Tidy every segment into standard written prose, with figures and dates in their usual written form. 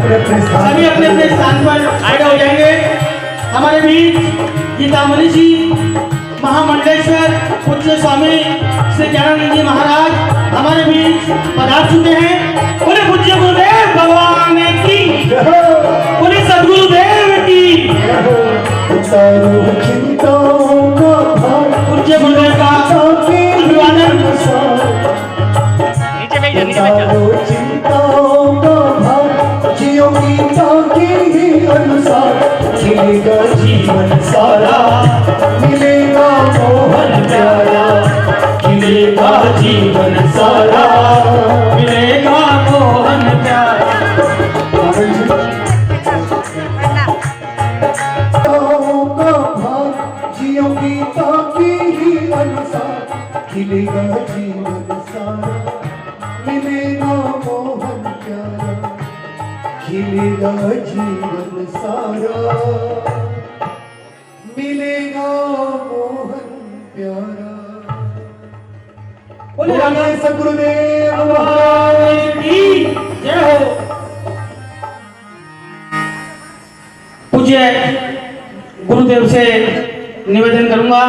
सभी अपने अपने स्थान पर खड़े हो जाएंगे। हमारे बीच गीता मनीषी महामंडलेश्वर पूज्य स्वामी श्री ज्ञानानंद जी महाराज हमारे बीच पधार चुके हैं। बोले पूज्य गुरुदेव भगवान की, बोले सदगुरुदेव की। पूज्य गुरुदेव का अभिवादन। खिलेगा जीवन सारा, मिलेगा मोहन प्यारा, खिलेगा जीवन सारा, मिलेगा मोहन प्यारा। जियोगी ताकि ही अनुसार, खिलेगा जीवन सारा, मिलेगा मोहन प्यारा, खिलेगा जीवन सारा, मिलेगा मोहन प्यारा। बोले बोलिए सद्गुरुदेव भगवान की जय हो। पूज्य गुरुदेव से निवेदन करूंगा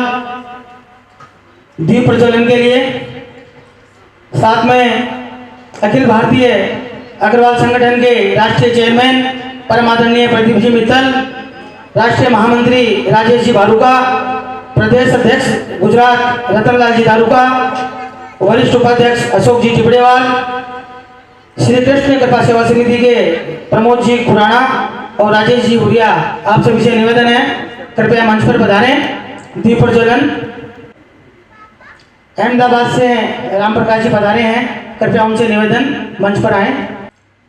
दीप प्रज्वलन के लिए। साथ में अखिल भारतीय अग्रवाल संगठन के राष्ट्रीय चेयरमैन परम आदरणीय प्रदीप जी मित्तल, राष्ट्रीय महामंत्री राजेश जी भालुका, प्रदेश अध्यक्ष गुजरात रतनलाल जी दारुका, वरिष्ठ उपाध्यक्ष अशोक जी टिपड़ेवाल, श्री कृष्ण कृपा सेवा समिति के प्रमोद जी खुराना और राजेश जी भुरिया, आप सभी से निवेदन है कृपया मंच पर पधारें। दीप प्रज्वलन। अहमदाबाद से राम प्रकाश जी पधारे हैं, कृपया उनसे निवेदन मंच पर आए।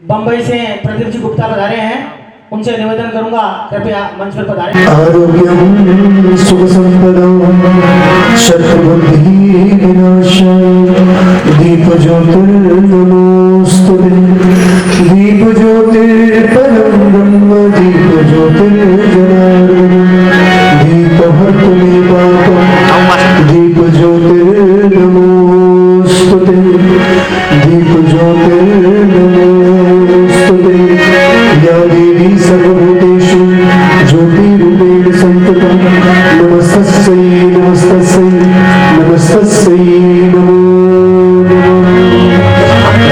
बंबई से प्रदीप जी गुप्ता पधारे हैं, उनसे निवेदन करूंगा कृपया मंच पर पधारें। आरोग्यम सुख संपदम शत्रुबुद्धि विनाशाय दीप ज्योतिर्नमोस्तुते। दीप ज्योतिर्परम ब्रह्म दीप ज्योतिर्जनार्दन दीपहर्तु मे पापम दीप ज्योतिर्नमोस्तुते। दीप ज्योतिर्नमोस्तुते। या देवी सर्वभूतेषु ज्योतिरूपेण संस्थिता नमस्तस्यै नमस्तस्यै नमस्तस्यै नमो नमः।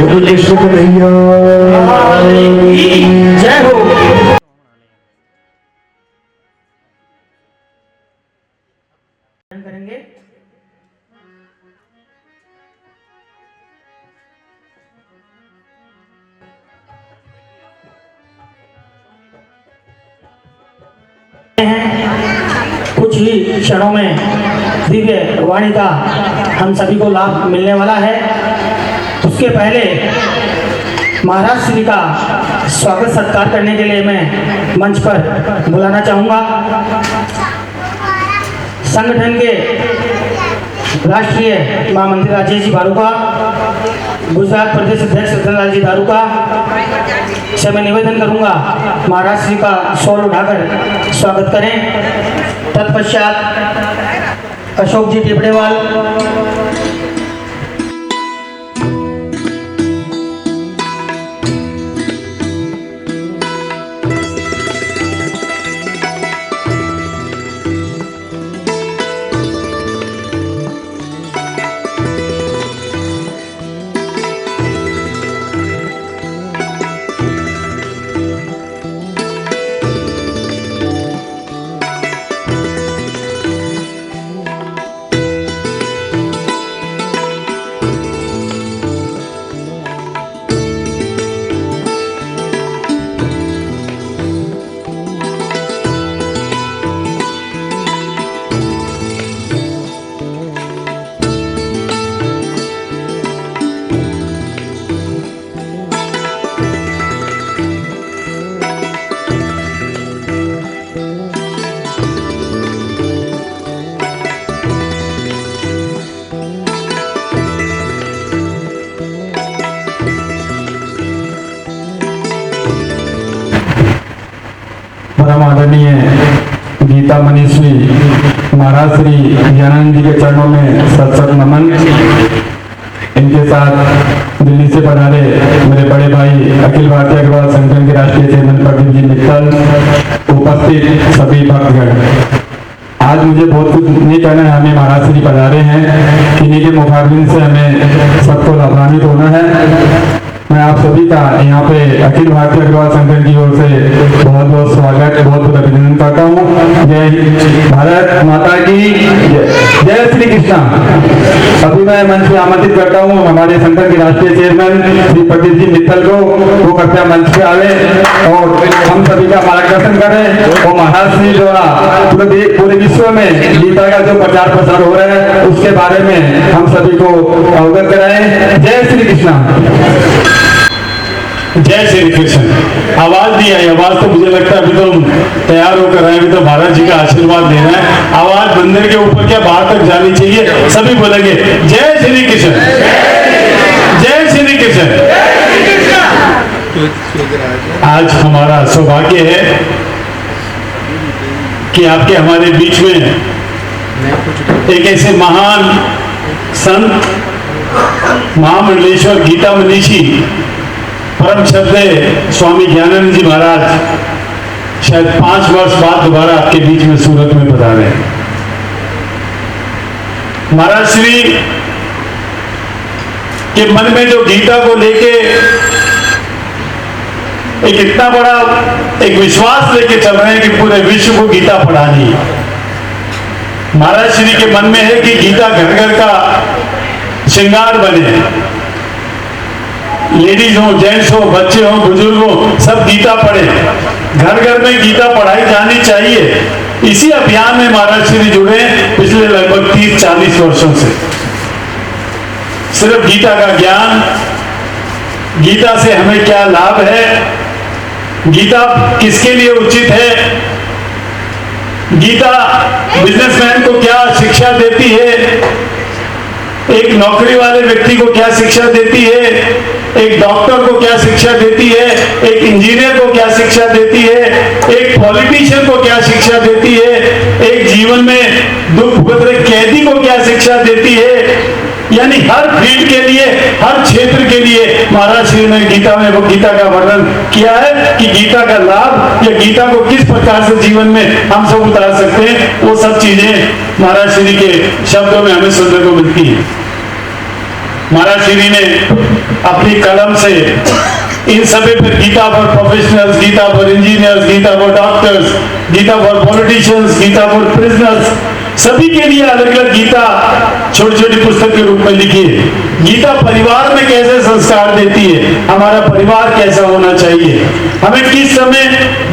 बोलो कृष्ण कन्हैया जय हो। करेंगे कुछ ही क्षणों में दिव्य वाणी का हम सभी को लाभ मिलने वाला है। उसके पहले महाराज श्री का स्वागत सत्कार करने के लिए मैं मंच पर बुलाना चाहूँगा। संगठन के राष्ट्रीय महामंत्री राजेश जी भालुका, गुजरात प्रदेश अध्यक्ष रतनलाल जी दारुका से मैं निवेदन करूंगा महाराज श्री का शॉल उठाकर स्वागत करें। तत्पश्चात अशोक जी टिपड़ेवाल, परम आदरणीय गीता मनीषी महाराज श्री ज्ञानानंद जी के चरणों में सत्संग नमन इनके साथ दिल्ली से पधारे मेरे बड़े भाई अखिल भारतीय अग्रवाल संगठन के राष्ट्रीय चेयरमैन प्रदीप जी मित्तल, उपस्थित सभी भक्तगण। आज मुझे बहुत कुछ नहीं कहना है, हमें महाराज श्री पधारे हैं, इन्हीं के मुखारबिन से हमें सबको लाभान्वित होना है। मैं आप सभी का यहाँ पे अखिल भारतीय अग्रवाल संगठन की ओर से बहुत बहुत स्वागत, बहुत बहुत अभिनंदन करता हूँ। जय भारत माता की जय श्री कृष्णा। अभी मैं मंच पे आमंत्रित करता हूँ हमारे संगठन के राष्ट्रीय चेयरमैन श्री प्रदीप जी मित्तल को, वो कृपया मंच पे आवे और हम सभी का मार्गदर्शन करें और महाराज श्री द्वारा पूरे विश्व में गीता का जो प्रचार प्रसार हो रहा है उसके बारे में हम सभी को अवगत कराएं। जय श्री कृष्णा। जय श्री कृष्ण। आवाज नहीं आई, आवाज तो मुझे लगता है अभी तो हम तैयार होकर आए, अभी तो भारत जी का आशीर्वाद ले रहे हैं। आवाज मंदिर के ऊपर क्या बाहर तक जानी चाहिए, सभी बोलेंगे जय श्री कृष्ण, जय श्री कृष्ण। आज हमारा सौभाग्य है कि आपके हमारे बीच में एक ऐसे महान संत महामंडलेश्वर गीता मनीषी परम श्रद्धेय स्वामी ज्ञानानंद जी महाराज शायद 5 वर्ष बाद दोबारा आपके बीच में सूरत में पधारे हैं। महाराज श्री के मन में जो गीता को लेके एक इतना बड़ा एक विश्वास लेके चल रहे हैं कि पूरे विश्व को गीता पढ़ानी है। महाराज श्री के मन में है कि गीता घर घर का श्रृंगार बने, लेडीज हो, जेंट्स हो, बच्चे हो, बुजुर्ग हो, सब गीता पढ़े, घर घर में गीता पढ़ाई जानी चाहिए। इसी अभियान में महाराज श्री जुड़े पिछले लगभग 30-40 वर्षों से। सिर्फ गीता का ज्ञान, गीता से हमें क्या लाभ है, गीता किसके लिए उचित है, गीता बिजनेसमैन को क्या शिक्षा देती है, एक नौकरी वाले व्यक्ति को क्या शिक्षा देती है, एक डॉक्टर को क्या शिक्षा देती है, एक इंजीनियर को क्या शिक्षा देती है, एक पॉलिटिशियन को क्या शिक्षा देती है, एक जीवन में दुख भुगत रहे कैदी को क्या शिक्षा देती है। यानी हर फील्ड के लिए, हर क्षेत्र के लिए महाराज श्री ने गीता में वो गीता का वर्णन किया है कि गीता का लाभ या गीता को किस प्रकार से जीवन में हम सब उतार सकते हैं। वो सब चीजें महाराज श्री के शब्दों में हमें सुनने को मिलती है। महाराज श्री ने अपनी कलम से इन सभी पर Gita for professionals, Gita for engineers, Gita for doctors, Gita for politicians, Gita for prisoners, सभी के लिए अलग अलग गीता छोटी छोटी पुस्तक के रूप में लिखी है। गीता परिवार में कैसे संस्कार देती है, हमारा परिवार कैसा होना चाहिए, हमें किस समय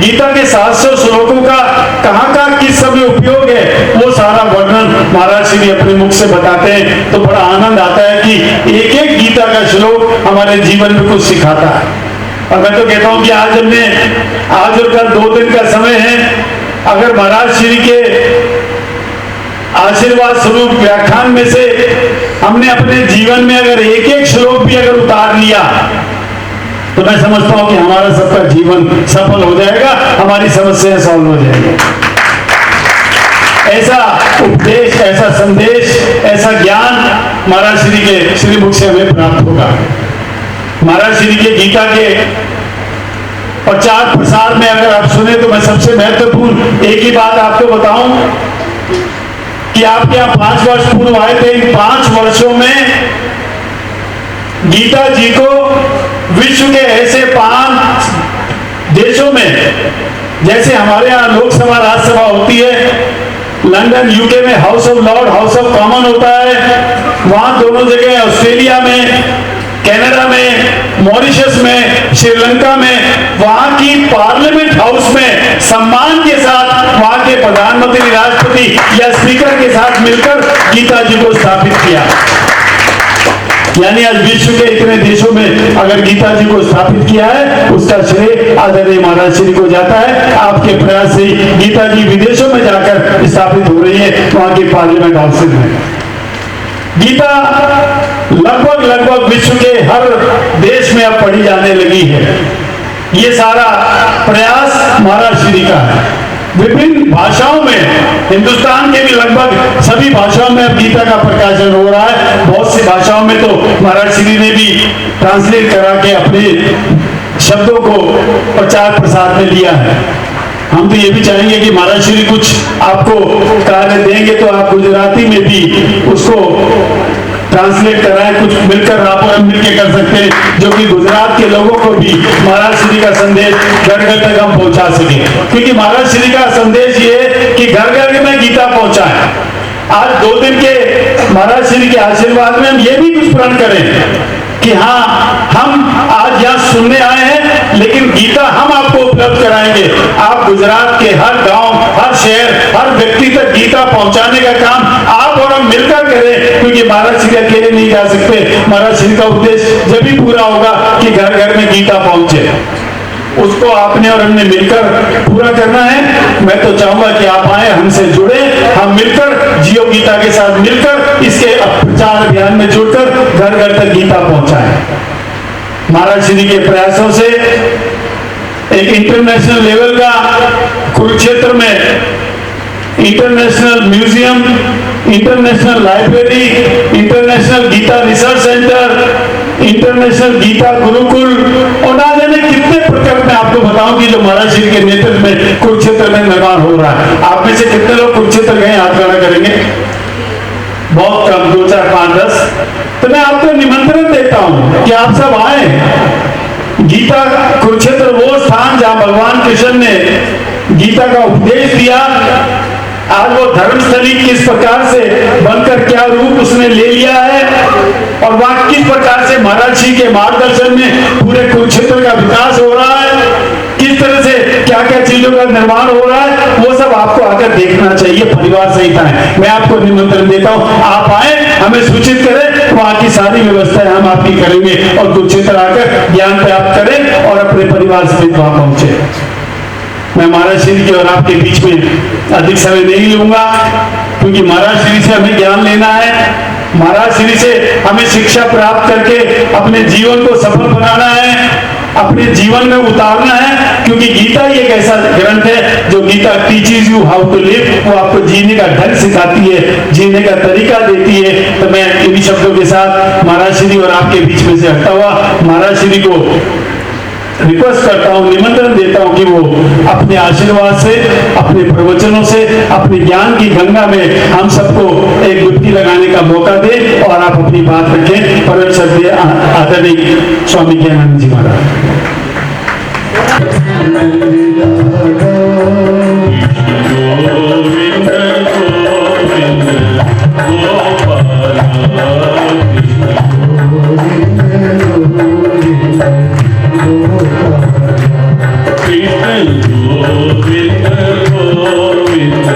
गीता के 700 श्लोकों का कहाँ किस समय उपयोग है, वो सारा वर्णन महाराज श्री अपने मुख से बताते हैं। तो बड़ा आनंद आता है कि एक एक गीता का श्लोक हमारे जीवन में कुछ सिखाता है। और मैं तो कहता हूं कि आज और कल 2 दिन का समय है, अगर महाराज श्री के आशीर्वाद स्वरूप व्याख्यान में से हमने अपने जीवन में अगर एक एक श्लोक भी अगर उतार लिया तो मैं समझता हूं कि हमारा सबका जीवन सफल हो जाएगा, हमारी समस्याएं सॉल्व हो जाएंगी। ऐसा उपदेश, ऐसा संदेश, ऐसा ज्ञान महाराज श्री के श्रीमुख से हमें प्राप्त होगा। महाराज श्री के गीता के प्रचार प्रसार में अगर आप सुने तो मैं सबसे महत्वपूर्ण एक ही बात आपको बताऊं कि आपके यहाँ 5 वर्ष पूर्व आए थे। इन 5 वर्षों में गीता जी को विश्व के ऐसे 5 देशों में, जैसे हमारे यहाँ लोकसभा राज्यसभा होती है, लंदन यूके में house of Lord, house of common होता है, वहां दोनों जगह ऑस्ट्रेलिया में, कनाडा में, मॉरिशस में, श्रीलंका में, वहां की पार्लियामेंट हाउस में सम्मान के साथ वहां के प्रधानमंत्री, राष्ट्रपति या स्पीकर के साथ मिलकर गीता जी को स्थापित किया। यानी आज विश्व के इतने देशों में अगर गीता जी को स्थापित किया है, उसका श्रेय आदरणीय महाराज श्री को जाता है। आपके प्रयास से गीता जी विदेशों में जाकर स्थापित हो रही है, वहां के पार्लियामेंट हाउस में। गीता लगभग विश्व के हर देश में अब पढ़ी जाने लगी है। ये सारा प्रयास महाराज श्री का है। विभिन्न भाषाओं में हिंदुस्तान के भी लगभग सभी भाषाओं में अब गीता का प्रकाशन हो रहा है। बहुत सी भाषाओं में तो महाराज श्री ने भी ट्रांसलेट करा के अपने शब्दों को प्रचार प्रसार में लिया है। हम तो ये भी चाहेंगे कि महाराज श्री कुछ आपको कार्य देंगे तो आप गुजराती में भी उसको ट्रांसलेट कराएं, कुछ मिलकर रापोर मिलकर कर सकते हैं, जो कि गुजरात के लोगों को भी महाराज श्री का संदेश घर घर तक हम पहुंचा सके। क्योंकि महाराज श्री का संदेश ये है कि घर घर में गीता पहुंचाएं। आज 2 दिन के महाराज श्री के आशीर्वाद में हम ये भी कुछ प्रण करें कि हाँ, हम आज यहाँ सुनने आए हैं, लेकिन गीता हम आपको उपलब्ध कराएंगे। आप गुजरात के हर गांव, हर शहर, हर व्यक्ति तक गीता पहुंचाने का काम आप और हम मिलकर करें, क्योंकि महाराज श्री अकेले नहीं जा सकते। महाराज श्री का उद्देश्य जब भी पूरा होगा कि घर घर में गीता पहुंचे, उसको आपने और हमने मिलकर पूरा करना है। मैं तो चाहूंगा कि आप आए, हमसे जुड़े, हम मिलकर जियो गीता के साथ मिलकर इसके प्रचार अभियान में जुड़कर घर घर तक गीता पहुंचाएं। महाराज श्री के प्रयासों से एक इंटरनेशनल लेवल का कुरुक्षेत्र में international museum, international library, international Gita research centre, international Gita gurukul और ना जाने कितने प्रकार में आपको बताऊं कि जो महाराज श्री के नेतृत्व में कुरुक्षेत्र में निर्माण हो रहा है। आप में से कितने लोग कुरुक्षेत्र गए, हाथ खड़ा करेंगे? बहुत कम, 2, 4, 5, 10। तो मैं आपको निमंत्रण देता हूं कि आप सब आए। गीता कुरुक्षेत्र वो स्थान जहां भगवान कृष्ण ने गीता का उपदेश दिया, आज वो धर्मस्थली किस प्रकार से बनकर क्या रूप उसने ले लिया है और वहां किस प्रकार से महाराज जी के मार्गदर्शन में पूरे कुरुक्षेत्र का विकास हो रहा है, किस तरह से क्या क्या चीजों का निर्माण हो रहा है, वो सब आपको आकर देखना चाहिए। परिवार सहित आए। मैं आपको निमंत्रण देता हूं, आप आए, हमें सूचित करें, वहां की सारी व्यवस्थाएं हम आपकी करेंगे और कुरुक्षेत्र आकर ज्ञान प्राप्त करें और अपने परिवार सहित वहां पहुंचे। मैं महाराज श्री के और आपके बीच में अधिक समय नहीं लूंगा, क्योंकि महाराज श्री से हमें ज्ञान लेना है, महाराज श्री से हमें शिक्षा प्राप्त करके अपने जीवन को सफल बनाना है, अपने जीवन में उतारना है। क्योंकि गीता ही एक ऐसा ग्रंथ है जो Gita teaches you how to live, वो आपको जीने का ढंग सिखाती है, जीने का तरीका देती है। तो मैं इन्हीं शब्दों के साथ महाराज श्री और आपके बीच में से हटता हुआ महाराज श्री को रिक्वेस्ट करता हूं, निमंत्रण देता हूं कि वो अपने आशीर्वाद से, अपने प्रवचनों से, अपने ज्ञान की गंगा में हम सबको एक डुबकी लगाने का मौका दे और आप अपनी बात रखें। परम श्रद्धेय आदरणीय स्वामी ज्ञानानंद जी महाराज। Govinda, Govinda, Govinda.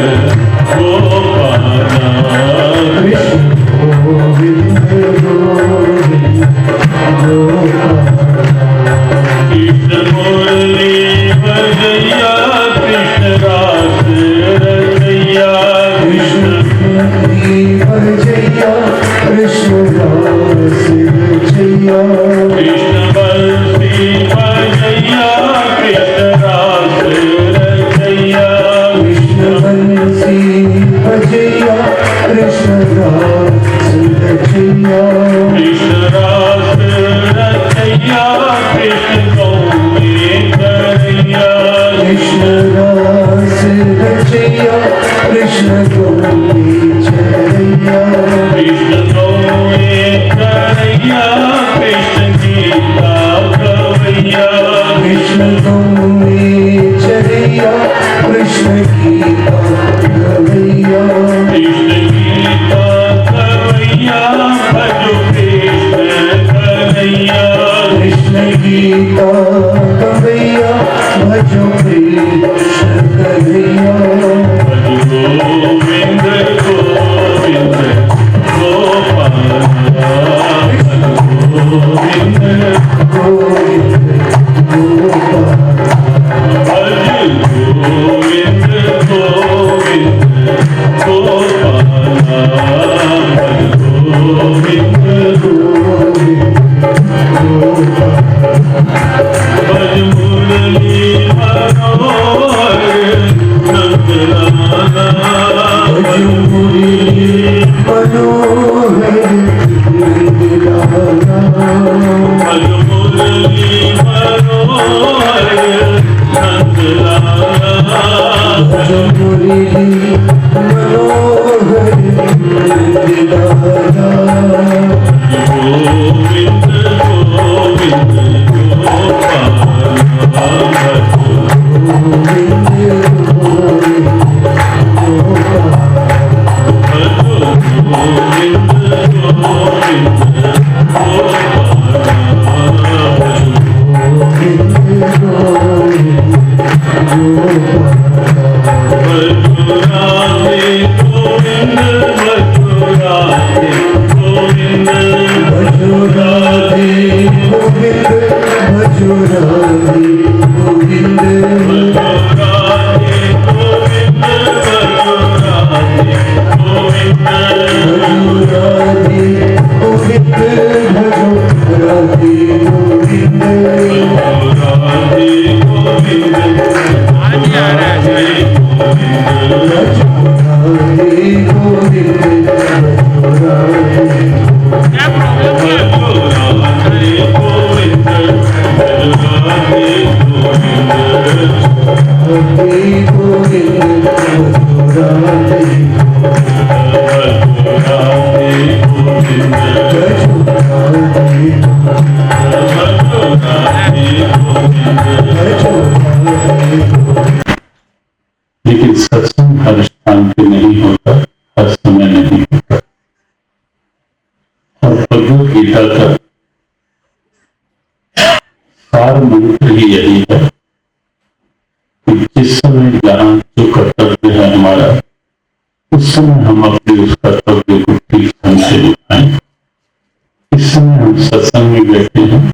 लेकिन सत्संग हर स्थान पे नहीं होता, हर समय नहीं होता। और भगवत गीता का सार मंत्र ही यही है कि जिस समय जहां जो कर्तव्य है हमारा, उस समय हम अपने उस कर्तव्य को ठीक ढंग से निभाएं। इस समय हम सत्संग में बैठे हैं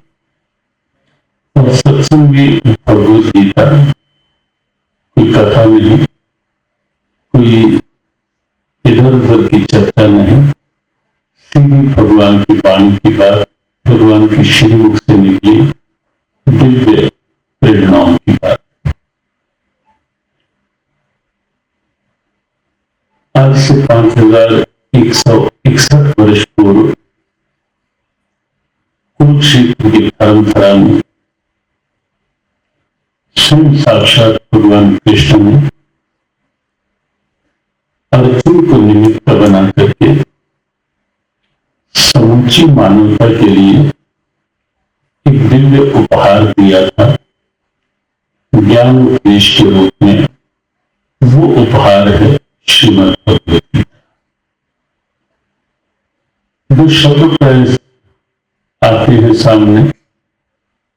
और सत्संग भी भगवत गीता, कोई कथा नहीं, कोई इधर उधर की चर्चा नहीं, सीधी भगवान की वाणी की बात, भगवान की श्रीमुख से निकली दिव्य प्रेरणाओं की बात। आज से 5161 वर्ष पूर्व कुरुक्षेत्र की परंपरा में स्वयं साक्षात भगवान कृष्ण ने अर्जुन को निमित्त बना करके समूची मानवता के लिए एक दिव्य उपहार दिया था, ज्ञान उपदेश के रूप में। वो उपहार है श्रीमद् भगवत गीता। जो शब्द प्रयास आते हैं सामने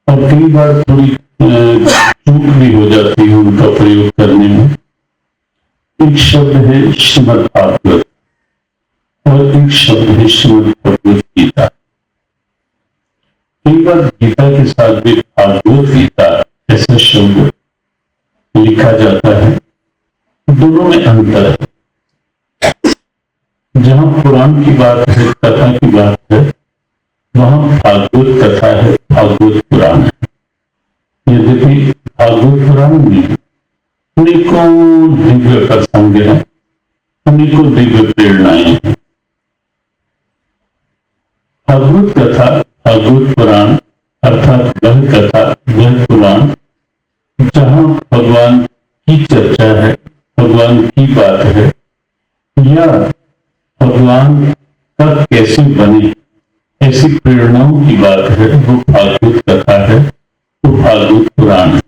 और कई बार थोड़ी चूक भी हो जाती है उनका प्रयोग करने में। एक शब्द है श्रीमद् भागवत और एक शब्द है श्रीमद् भगवत गीता। कई बार गीता के साथ भी भागवत गीता ऐसा शब्द लिखा जाता है, दोनों में अंतर है। जहां पुराण की बात है, कथा की बात है, वहां भागवत कथा है, भागवत पुराण है। यद्यपि भागवत पुराण में अनेकों दिव्य प्रसंग हैं, अनेकों दिव्य प्रेरणाएं हैं। भागवत कथा, भागवत पुराण अर्थात वह कथा, वह पुराण जहां भगवान की चर्चा है, भगवान की बात है, या भगवान का कैसे बने ऐसी प्रेरणाओं की बात है, वो भागवत कथा है, वो भागवत पुराण है।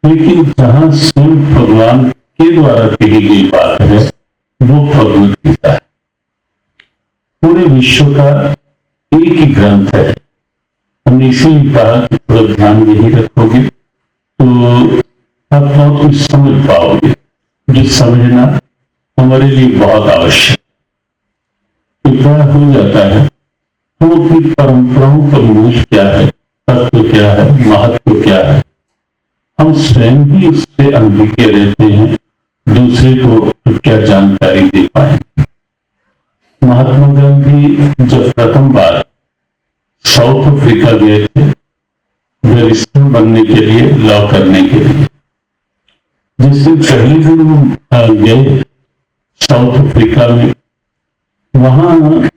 लेकिन जहां स्वयं भगवान के द्वारा कही गई बात है, वो भगवत गीता है। पूरे विश्व का एक ही ग्रंथ है। हमने इसीलिए कहा कि थोड़ा ध्यान यही रखोगे तो आप बहुत कुछ समझ पाओगे, जो समझना हमारे लिए बहुत आवश्यक। इतना हो जाता है, हम अपनी परंपराओं का मूल क्या है, तत्व क्या है, महत्व क्या है, हम स्वयं ही उससे अनभिज्ञ रहते हैं, दूसरे को तो क्या जानकारी दे पाएंगे। महात्मा गांधी जब प्रथम बार साउथ अफ्रीका गए थे बैरिस्टर बनने के लिए, लॉ करने के लिए, जिस दिन पहले दिन वो गए साउथ अफ्रीका में, वहां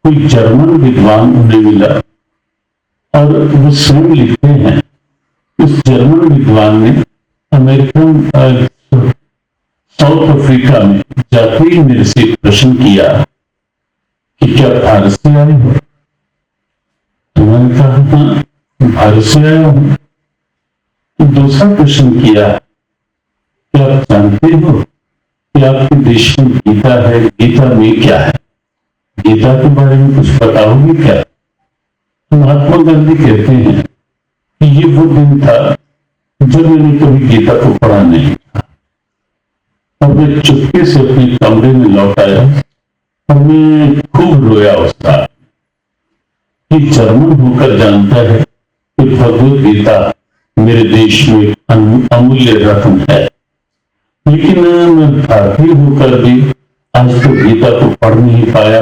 कोई जर्मन विद्वान उन्हें मिला और वो स्वयं लिखते हैं, उस जर्मन विद्वान ने अमेरिकन साउथ अफ्रीका में जाकर मेरे से प्रश्न किया कि क्या भारत से आए हो? तो मैंने कहा हाँ, भारत से आया हूं। तो दूसरा प्रश्न किया, क्या आप जानते हो कि आपके देश में गीता है, गीता में क्या है? गीता के बारे में कुछ बताओगे क्या? महात्मा गांधी कहते हैं कि ये वो दिन था जब मैंने कभी गीता को पढ़ा नहीं था, और मैं चुपके से अपने कमरे में लौट आया और मैं खूब रोया उस रात कि जर्मन होकर जानता है कि भगवत गीता मेरे देश में अमूल्य रत्न है, लेकिन मैं भारतीय होकर भी आज तो गीता को पढ़ नहीं पाया,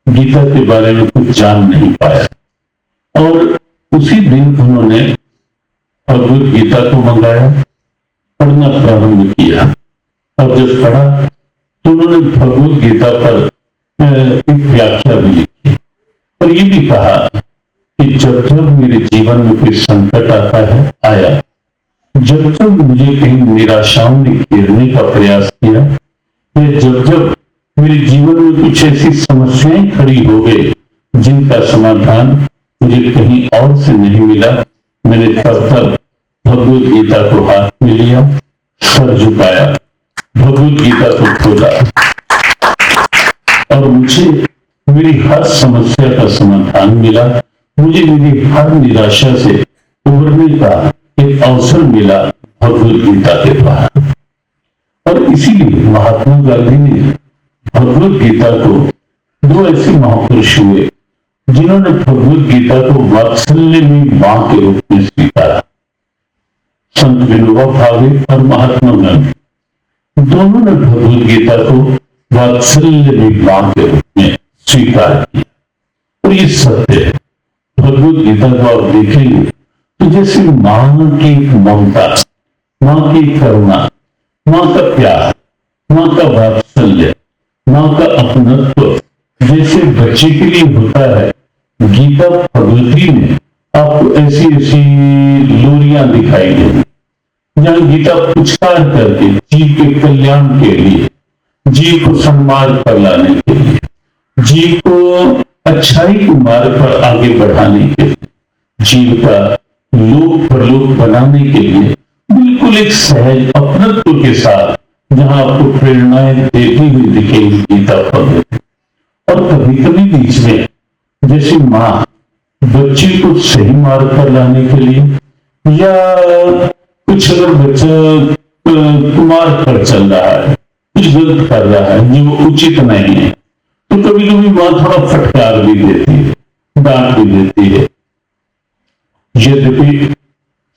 गीता के बारे में कुछ जान नहीं पाया। और उसी दिन उन्होंने भगवत गीता को मंगाया, पढ़ना प्रारंभ किया, और जब पढ़ा तो उन्होंने भगवत गीता पर एक व्याख्या भी लिखी और ये भी कहा कि जब जब मेरे जीवन में कोई संकट आता है, आया, जब जब मुझे कहीं निराशाओं ने घेरने का प्रयास किया, या जब जब मेरे जीवन में कुछ ऐसी समस्याएं खड़ी हो गई जिनका समाधान मुझे कहीं और से नहीं मिला, मैंने तब तक भगवत गीता को हाथ में लिया, सर झुकाया, भगवत गीता को खोला और मुझे मेरी हर समस्या का समाधान मिला, मुझे मेरी हर निराशा से उभरने का एक अवसर मिला भगवत गीता के द्वारा। और इसीलिए महात्मा गांधी ने भगवत गीता को, दो ऐसे महापुरुष हुए जिन्होंने भगवत गीता को वात्सल्य में मां के रूप में स्वीकारा, संत विनोबा भावे और महात्मा गांधी दोनों ने भगवत गीता को वात्सल्य में मां के रूप में स्वीकार किया। और ये सत्य है, भगवत गीता को आप देखेंगे तो जैसे मां की ममता, मां की करुणा, मां का प्यार, मां का वात्सल्य, मां का अपनत्व जैसे बच्चे के लिए होता है, गीता भगवती में आपको ऐसी ऐसी लोरियां दिखाई देंगी जहां गीता पुचकार करके जीव के कल्याण के लिए, जीव को सन्मार्ग पर लाने के लिए, जीव को अच्छाई के मार्ग पर आगे बढ़ाने के लिए, जीव का लोक परलोक बनाने के लिए बिल्कुल एक सहज अपनत्व के साथ जहां आपको प्रेरणाएं देती हुई दिखेगी गीता भगवती। और कभी कभी बीच में जैसे माँ बच्चे को सही मार्ग पर लाने के लिए, या कुछ अगर बच्चा कुमार्ग पर चल रहा है, कुछ गलत कर रहा है जो उचित नहीं है, तो कभी कभी माँ थोड़ा फटकार भी देती है, डांट भी देती है। यद्यपि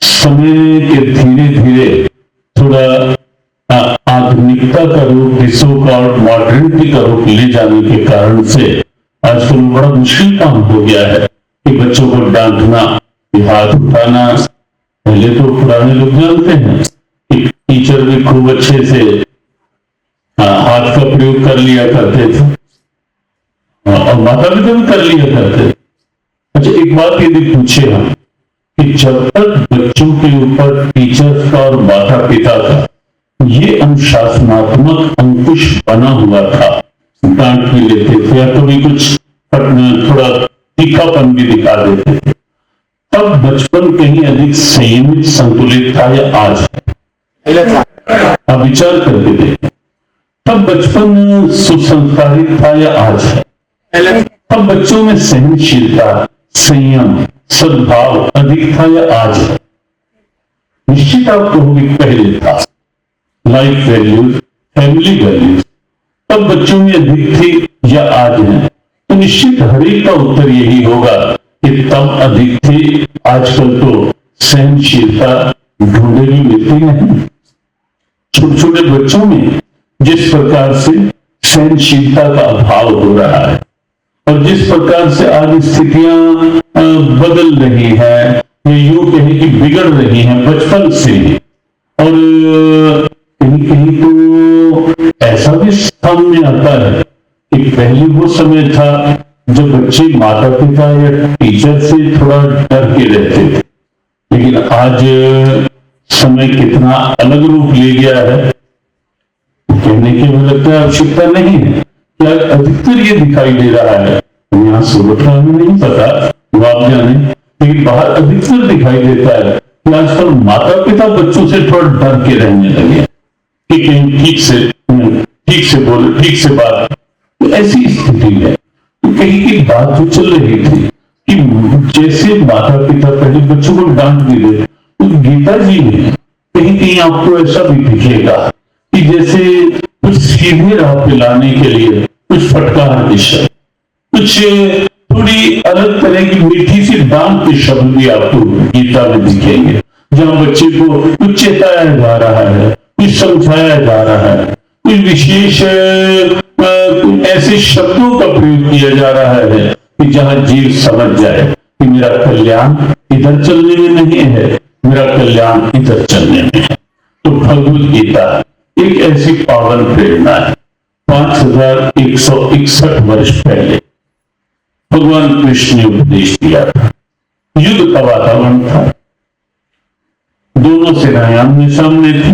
समय के धीरे धीरे थोड़ा आधुनिकता का रूप, और मॉडर्निटी का रूप ले जाने के कारण से आजकल बड़ा मुश्किल काम हो गया है कि बच्चों को डांटना, हाथ उठाना। पहले तो पुराने लोग जानते हैं कि टीचर भी खूब अच्छे से हाथ का प्रयोग कर लिया करते थे, और माता पिता भी कर लिया करते थे। अच्छा, एक बात यदि पूछे हम कि जब तक बच्चों के ऊपर टीचर्स का और माता पिता का ये अनुशासनात्मक अंकुश बना हुआ था, डांट भी लेते थे या कभी कुछ थोड़ा तीखापन भी दिखा देते थे, तब बचपन कहीं अधिक संयमित संतुलित था या आज है? आप विचार करके देखें, तब बचपन सुसंस्कारित था या आज है? तब बच्चों में सहनशीलता, संयम, सद्भाव अधिक था या आज है? निश्चित आप कहोगे पहले था। लाइफ वैल्यूज, फैमिली वैल्यूज तब बच्चों में अधिक थी या आज है? तो निश्चित हर एक का उत्तर यही होगा कि तब अधिक थी, आजकल तो सहनशीलता ढूंढे भी मिलती नहीं। छोटे छोटे बच्चों में जिस प्रकार से सहनशीलता का अभाव हो रहा है और जिस प्रकार से आज स्थितियां बदल रही है, यूं कहें कि बिगड़ रही हैं बचपन से ही, और कहीं कहीं तो ऐसा भी सामने आता है कि पहले वो समय था जब बच्चे माता पिता या टीचर से थोड़ा डर के रहते थे, लेकिन आज समय कितना अलग रूप ले गया है, कहने की मुझे लगता है आवश्यकता नहीं है। क्या अधिकतर ये दिखाई दे रहा है यहाँ सूरत में नहीं पता, वो आप जाने, लेकिन बाहर अधिकतर दिखाई देता है कि आजकल माता पिता बच्चों से थोड़ा डर के रहने लगे कि कहीं ठीक से बोले, ठीक से बात। तो ऐसी स्थिति है। तो कहीं की बात जो चल रही थी कि जैसे माता पिता पहले बच्चों को डांट भी दे, तो गीता जी में कहीं कहीं आपको ऐसा भी दिखेगा कि जैसे कुछ सीधे राह पे लाने के लिए कुछ फटकार के शब्द, कुछ थोड़ी अलग तरह की मीठी सी डांट के शब्द भी आपको गीता में दिखेंगे, जहां बच्चे को कुछ चेताया जा रहा है, कुछ समझाया जा रहा है, कुछ विशेष ऐसे शब्दों का प्रयोग किया जा रहा है कि जहां जीव समझ जाए कि मेरा कल्याण इधर चलने में नहीं है, मेरा कल्याण इधर चलने में है। तो भगवद गीता एक ऐसी पावन प्रेरणा है। 5161 वर्ष पहले भगवान कृष्ण ने उपदेश दिया था। युद्ध का वातावरण था, दोनों सेनाएं आमने सामने थी।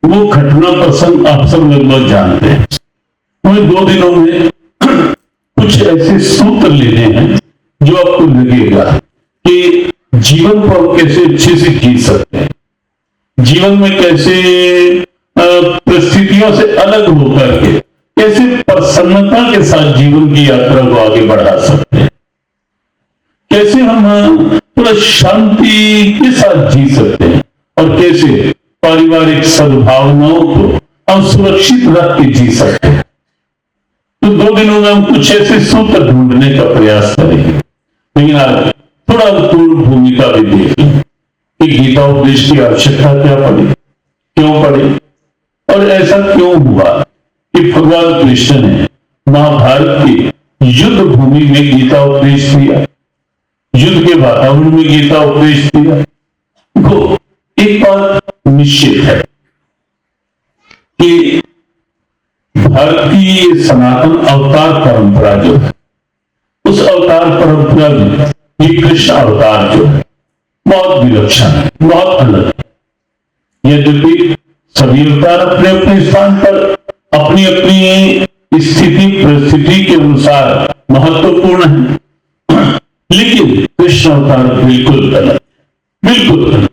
वो घटना प्रसंग आप सब लगभग जानते हैं। हमें 2 दिनों में कुछ ऐसे सूत्र लेने हैं जो आपको लगेगा कि जीवन को हम कैसे अच्छे से जी सकते हैं, जीवन में कैसे परिस्थितियों से अलग होकर के कैसे प्रसन्नता के साथ जीवन की यात्रा को आगे बढ़ा सकते हैं, कैसे हम थोड़ा शांति के साथ जी सकते हैं और कैसे पारिवारिक सद्भावनाओं को हम सुरक्षित रख के जी सकते हैं। तो 2 दिनों में हम कुछ ऐसे सूत्र ढूंढने का प्रयास करेंगे। लेकिन आज थोड़ा पूर्व भूमिका भी देख लें कि गीता उपदेश की आवश्यकता क्या पड़ी, क्यों पड़ी, और ऐसा क्यों हुआ कि भगवान कृष्ण ने महाभारत की युद्ध भूमि में गीता उपदेश दिया, युद्ध के वातावरण में गीता उपदेश दिया। तो एक बात निश्चित है कि भारतीय सनातन अवतार परंपरा जो है, उस अवतार परंपरा में ये कृष्ण अवतार जो है बहुत विलक्षण है, बहुत अलग है। यद्यपि सभी अवतार अपने अपने स्थान पर अपनी अपनी स्थिति परिस्थिति के अनुसार महत्वपूर्ण है, लेकिन कृष्ण अवतार बिल्कुल अलग, बिल्कुल अलग।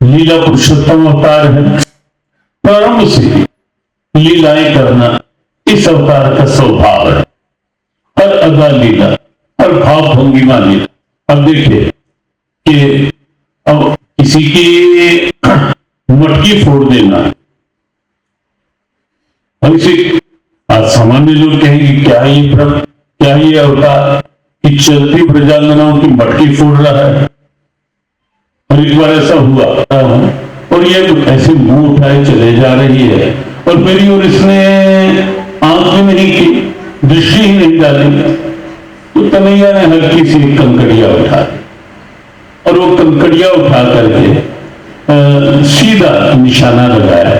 लीला पुरुषोत्तम अवतार है। प्रारंभ से लीलाएं करना इस अवतार का स्वभाव है। हर अदा लीला, हर भाव भंगिमा लीला। अब देखिए कि अब किसी की मटकी फोड़ देना, अब इसे आज सामान्य लोग कहेंगे क्या ये भ्रम, क्या ये अवतार कि चलती प्रजांगनाओं की मटकी फोड़ रहा है। और एक बार ऐसा हुआ और ये ऐसे मुंह उठाए चले जा रही है और मेरी और इसने आंख भी नहीं की, दृष्टि ही नहीं डाली। तो कन्हैया ने हल्की सी कंकड़िया उठा और वो कंकड़िया उठा करके सीधा निशाना लगाया।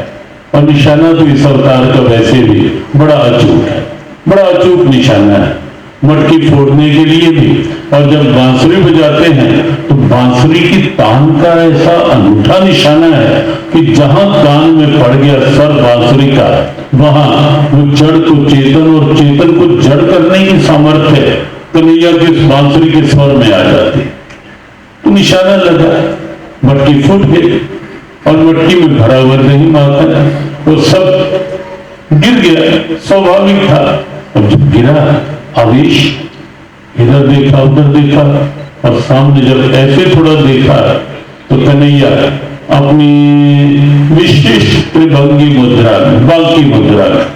और निशाना तो इस अवतार का वैसे भी बड़ा अचूक है, बड़ा अचूक निशाना है मटकी फोड़ने के लिए भी। और जब बांसुरी बजाते हैं तो बांसुरी की तान का ऐसा अनूठा निशाना है कि जहां कान में पड़ गया स्वर बांसुरी का, वहां वो जड़ को चेतन और चेतन को जड़ करने की सामर्थ्य कन्हैया के बांसुरी के स्वर में आ जाती। तो निशाना लगा, मटकी फूट गई और मटकी में भरा हुआ नहीं माता, वो सब गिर गया, स्वाभाविक था। और जब गिरा आवेश, इधर देखा उधर देखा और सामने जब ऐसे थोड़ा देखा तो कन्हैया अपनी विशिष्ट त्रिभंगी मुद्रा में, बाकी मुद्रा में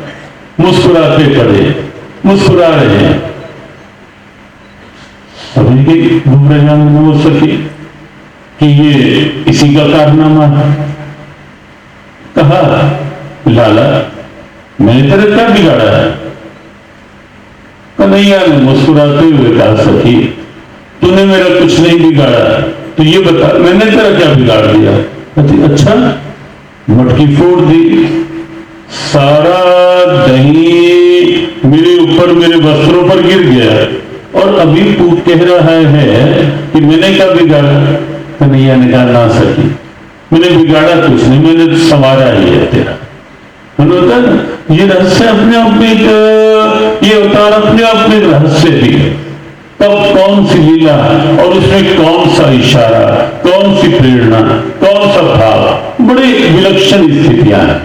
मुस्कुराते पड़े, मुस्कुरा रहे हैं। अभी बुमराजान हो सके कि ये इसी का कारनामा है। कहा लाला मैंने तेरा क्या बिगाड़ा है? कन्हैया ने मुस्कुराते हुए कहा सखी तूने मेरा कुछ नहीं बिगाड़ा, तो ये बता मैंने तेरा क्या बिगाड़ दिया? अच्छा, मटकी फोड़ दी, सारा दही मेरे ऊपर मेरे वस्त्रों पर गिर गया और अभी तू कह रहा है कि मैंने क्या बिगाड़ा? कन्हैया ने कहा ना सखी मैंने बिगाड़ा कुछ नहीं, मैंने संवारा ही है तेरा। होता है ना, ये रहस्य अपने आप में ये अवतार अपने आप में रहस्य भी है। तब कौन सी लीला और उसमें कौन सा इशारा, कौन सी प्रेरणा, कौन सा भाव, बड़े विलक्षण स्थितियां हैं।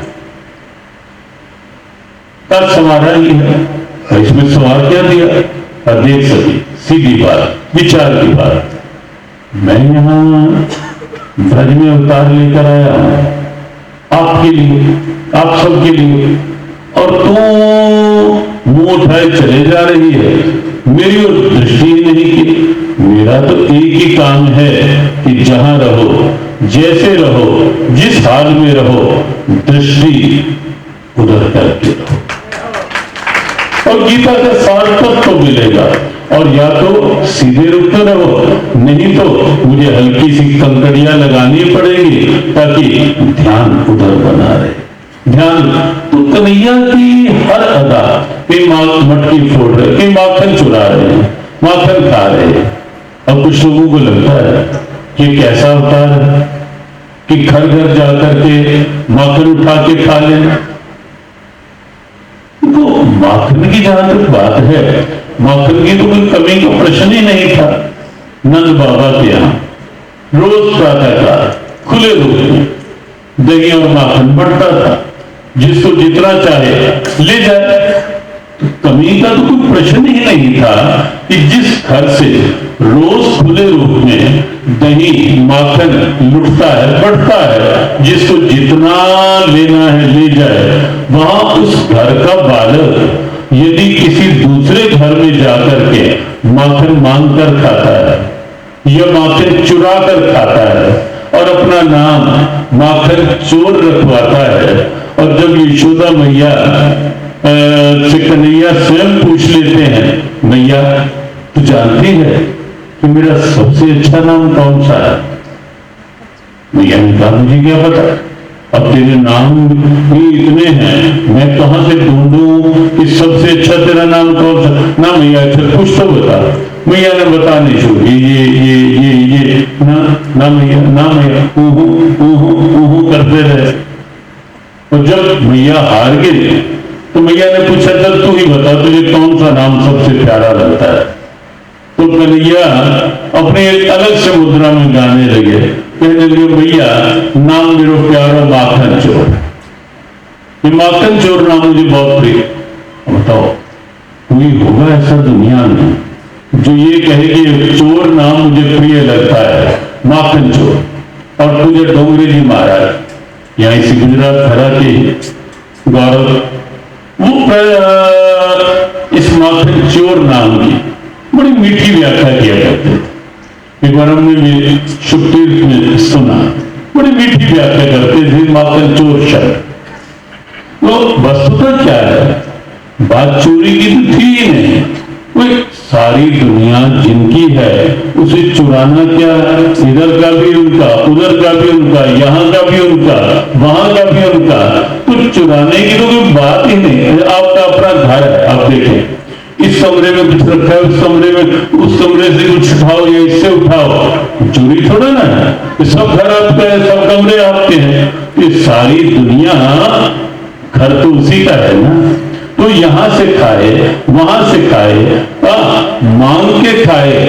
तब समारा ही है, इसमें सवाल क्या दिया? और देख सके सीधी बात, विचार की बात, मैं यहां ब्रज में अवतार लेकर आया हूं आपके लिए, आप सबके लिए, और तू मुंह उठाए चले जा रही है, मेरी ओर दृष्टि नहीं की। मेरा तो एक ही काम है कि जहां रहो, जैसे रहो, जिस हाल में रहो, दृष्टि उधर करके रहो, और गीता का सार्थक तो मिलेगा। और या तो सीधे रुख पे रहो, नहीं तो मुझे हल्की सी कंकड़ियां लगानी पड़ेगी ताकि ध्यान उधर बना रहे। ध्यान तो कन्हैया की हर अदा के मटकी फोड़ रहे, के माखन चुरा रहे हैं, माखन खा रहे हैं। और कुछ लोगों को लगता है कि कैसा होता है कि घर घर जाकर के माखन उठा के खा लेना। तो माखन की जहां तक बात है, माखन की तो कोई कमी का प्रश्न ही नहीं था। नंद बाबा के यहाँ रोज प्रातःकाल खुले रूप में दही और माखन बढ़ता था, जिसको जितना चाहे ले जाए। तो कमी का तो कोई प्रश्न ही नहीं था कि जिस घर से रोज खुले रूप में दही माखन लुटता है, बढ़ता है, जिसको जितना लेना है ले जाए, वहां उस घर का बालक यदि किसी दूसरे घर में जाकर के माखन मांग कर खाता है या माखन चुरा कर खाता है और अपना नाम माखन चोर रखवाता है, और जब यशोदा मैया से कन्हैया स्वयं पूछ लेते हैं, मैया तू जानती है कि मेरा सबसे अच्छा नाम कौन सा है? मैया ने कहा मुझे क्या पता, अब तेरे नाम ही इतने हैं, मैं कहां से ढूंढूं कि सबसे अच्छा तेरा नाम कौन सा? ना मैया, अच्छा कुछ तो बता। मैया ने बताने शुरू, ये ना मैया, ना मैया, ऊहू करते रहे। और जब मैया हार गई तो मैया ने पूछा, चल तू ही बता, तुझे कौन सा नाम सबसे प्यारा लगता है? तो कन्हैया अपने एक अलग से मुद्रा में गाने लगे, कहने लगे, भैया नाम मेरा प्यारा माखन चोर, ये माखन चोर नाम मुझे बहुत प्रिय। बताओ कोई होगा ऐसा दुनिया में जो ये कहे कि चोर नाम मुझे प्रिय लगता है, माखन चोर? और तुझे डोंगरे जी महाराज यहाँ इसी गुजरात खरा के गौरव, वो इस माखन चोर नाम की बड़ी मीठी व्याख्या किया करते थे। एक बार हमने भी शुक्तीर्थ में सुना, बड़ी मीठी व्याख्या करते थे माखन चोर शब्द। तो वस्तुतः क्या है, बात चोरी की तो थी ही नहीं। कोई सारी दुनिया जिनकी है उसे चुराना क्या, इधर का भी उनका, उधर का भी उनका, यहाँ का भी उनका, वहां का भी उनका, कुछ चुराने की तो कोई बात ही नहीं। आपका अपना घर है, आप देखें इस कमरे में कुछ रखा है, उस कमरे में, उस कमरे से कुछ उठाओ या इससे उठाओ, चोरी थोड़ा ना है। ये सब घर आपका है, सब कमरे आपके हैं। ये सारी दुनिया घर तो उसी का है ना। तो यहां से खाए, वहां से खाए, मांग के खाए।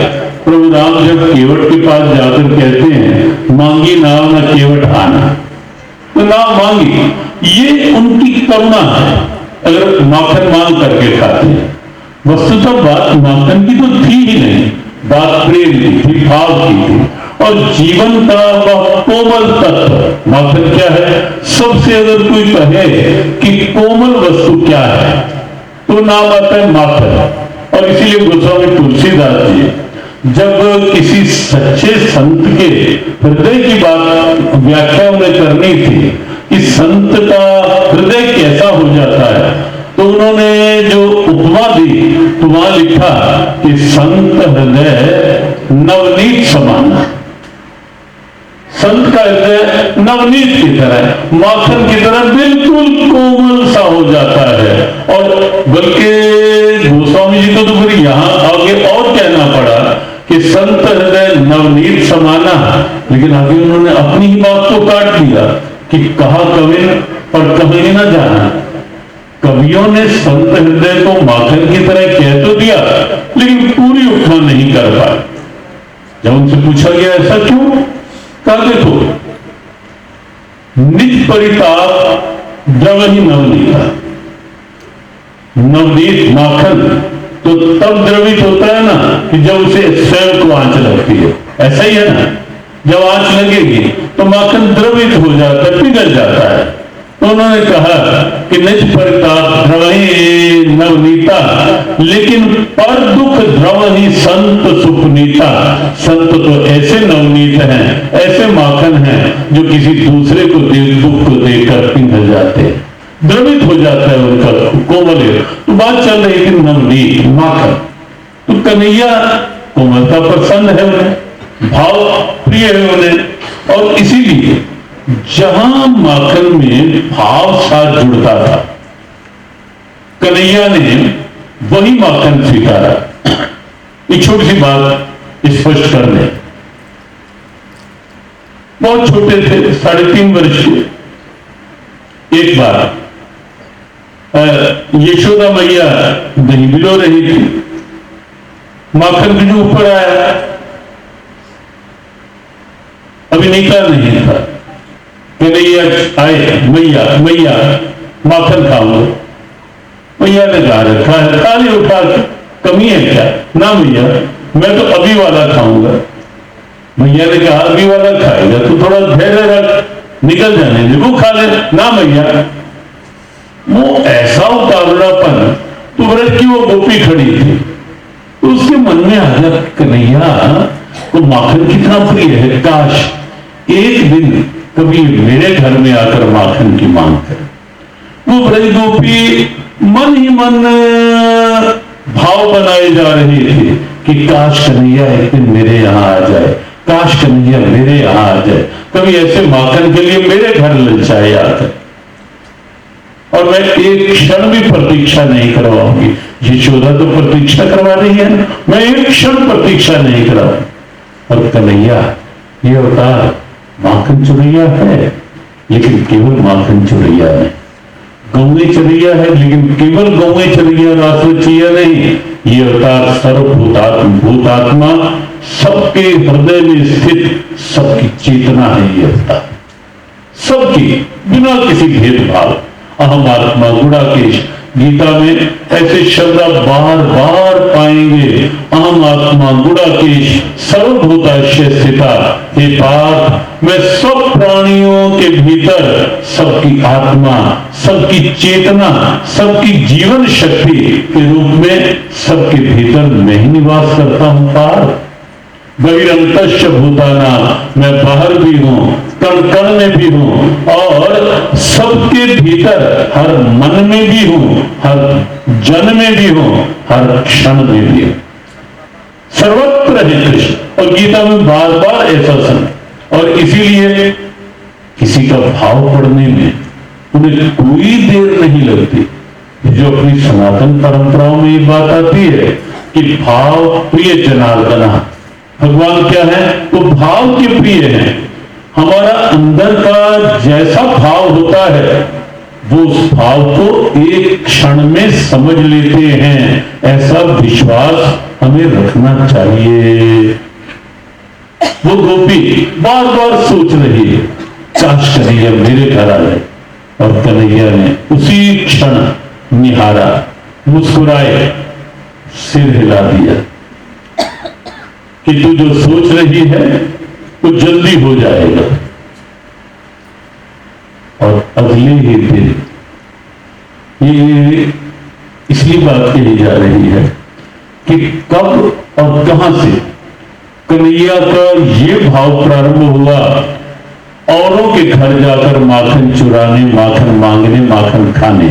प्रभु राम जब केवट के पास जाकर कहते हैं, मांगी नाव न केवट आना, तो नाव मांगी, ये उनकी करुणा है अगर माखन मांग करके खाते हैं। वस्तुतः बात माखन की तो थी ही नहीं, बात प्रेम की थी, भाव की थी, और जीवन का वह कोमल तत्व। माखन क्या है? सबसे अगर कोई कहे कि कोमल वस्तु क्या है तो नाम आता है माखन। और इसीलिए गोस्वामी तुलसीदास जी जब किसी सच्चे संत के हृदय की बात व्याख्या उन्हें करनी थी कि संत का हृदय कैसा हो जाता है, तो उन्होंने जो उपमा दी तो वहां लिखा कि संत हृदय नवनीत समान। संत का हृदय नवनीत की तरह, माखन की तरह बिल्कुल कोमल सा हो जाता है। और बल्कि गोस्वामी जी को तो फिर यहाँ आगे और कहना पड़ा कि संत हृदय नवनीत समाना, लेकिन आगे उन्होंने अपनी ही बात को काट दिया कि कहा कविन और कहीं न जाना। कवियों ने संत हृदय को माखन की तरह कह तो दिया, लेकिन पूरी उपमा नहीं कर पाए। जब उनसे पूछा गया ऐसा क्यों, कहा देखो निज परिताप द्रवही नवनीता, नवनीत माखन तो तब द्रवित होता है ना कि जब उसे स्वयं को आंच लगती है, ऐसा ही है ना, जब आंच लगेगी तो माखन द्रवित हो जाता है, पिघल जाता है। तो उन्होंने कहा कि निज परिताप द्रवही नवनीता, लेकिन पर दुख द्रवही संत सुपनीता। संत तो ऐसे नवनीत हैं, ऐसे माखन हैं जो किसी दूसरे को दुख को देकर पिघल जाते हैं, द्रवित हो जाता है उनका कोमल। तो बात चल रही थी नवनीत माखन, तो कन्हैया कोमलता पसंद है उन्हें, भाव प्रिय है उन्हें, और इसीलिए जहां माखन में भाव साथ जुड़ता था, कन्हैया ने वही माखन स्वीकारा। एक छोटी सी बात स्पष्ट कर दें, बहुत छोटे थे, 3.5 वर्ष के। एक बार यशोदा मैया दही बिलो रही थी, माखन भी ऊपर आया, अभी निकला नहीं था। कन्हैया आए, मैया मैया माखन खाऊंगा। मैया ने कहा रखा है, थाली उठा के, कमी है क्या? ना मैया, मैं तो अभी वाला खाऊंगा। मैया ने कहा अभी वाला खाएगा तो थोड़ा धैर्य रख, निकल जाने दे, वो खा ले। ना मैया, वो ऐसा उतावलापन, तो व्रत की वो गोपी खड़ी थी, तो उसके मन में आ गया कन्हैया को माखन कितना प्रिय है, काश एक दिन कभी मेरे घर में आकर माखन की मांग करे। वो ब्रज गोपी मन ही मन भाव बनाए जा रही थी कि काश कन्हैया एक दिन मेरे यहाँ आ जाए, काश कन्हैया मेरे यहाँ आ जाए, कभी ऐसे माखन के लिए मेरे घर ललचाए आकर, और मैं एक क्षण भी प्रतीक्षा नहीं करवाऊंगी। यशोदा तो प्रतीक्षा करवा रही है, मैं एक क्षण प्रतीक्षा नहीं कराऊंगी। और कन्हैया ये अवतार माखन चुरैया है, लेकिन केवल माखन चुरैया नहीं, गौवे चुरैया है, लेकिन केवल गौवे चुरैया रासचिया नहीं, ये अवतार सर्वभूतात्मा, सबके हृदय में स्थित सबकी चेतना है। ये अवतार सबकी, बिना किसी भेदभाव, अहम आत्मा गुणाकेश। गीता में ऐसे शब्द आप बार बार पाएंगे, अहम आत्मा गुणाकेश सर्वभूताश्य स्थिता। हे पार्थ, मैं सब प्राणियों के भीतर सबकी आत्मा, सबकी चेतना, सबकी जीवन शक्ति के रूप में सबके भीतर मैं ही निवास करता हूं। पार्थ, बहिरंतश्च भूताना, मैं बाहर भी हूं, कण कण में भी हूं, और सबके भीतर हर मन में भी हूं, हर जन में भी हूं, हर क्षण में भी हूं। सर्वत्र है कृष्ण, और गीता में बार बार ऐसा सुना। और इसीलिए किसी का भाव पढ़ने में उन्हें कोई देर नहीं लगती। जो अपनी सनातन परंपराओं में ये बात आती है कि भाव प्रिय जनार्दना, भगवान क्या है? तो भाव के प्रिय है। हमारा अंदर का जैसा भाव होता है, वो उस भाव को एक क्षण में समझ लेते हैं, ऐसा विश्वास हमें रखना चाहिए। वो गोपी बार बार सोच रही है, काश कन्हैया मेरे घर आ जाए। और कन्हैया ने उसी क्षण निहारा, मुस्कुराए, सिर हिला दिया कि तू जो सोच रही है वो जल्दी हो जाएगा। और अगले ही दिन, ये इसलिए बात कही जा रही है कि कब और कहां से कन्हैया का ये भाव प्रारंभ हुआ, औरों के घर जाकर माखन चुराने, माखन मांगने, माखन खाने।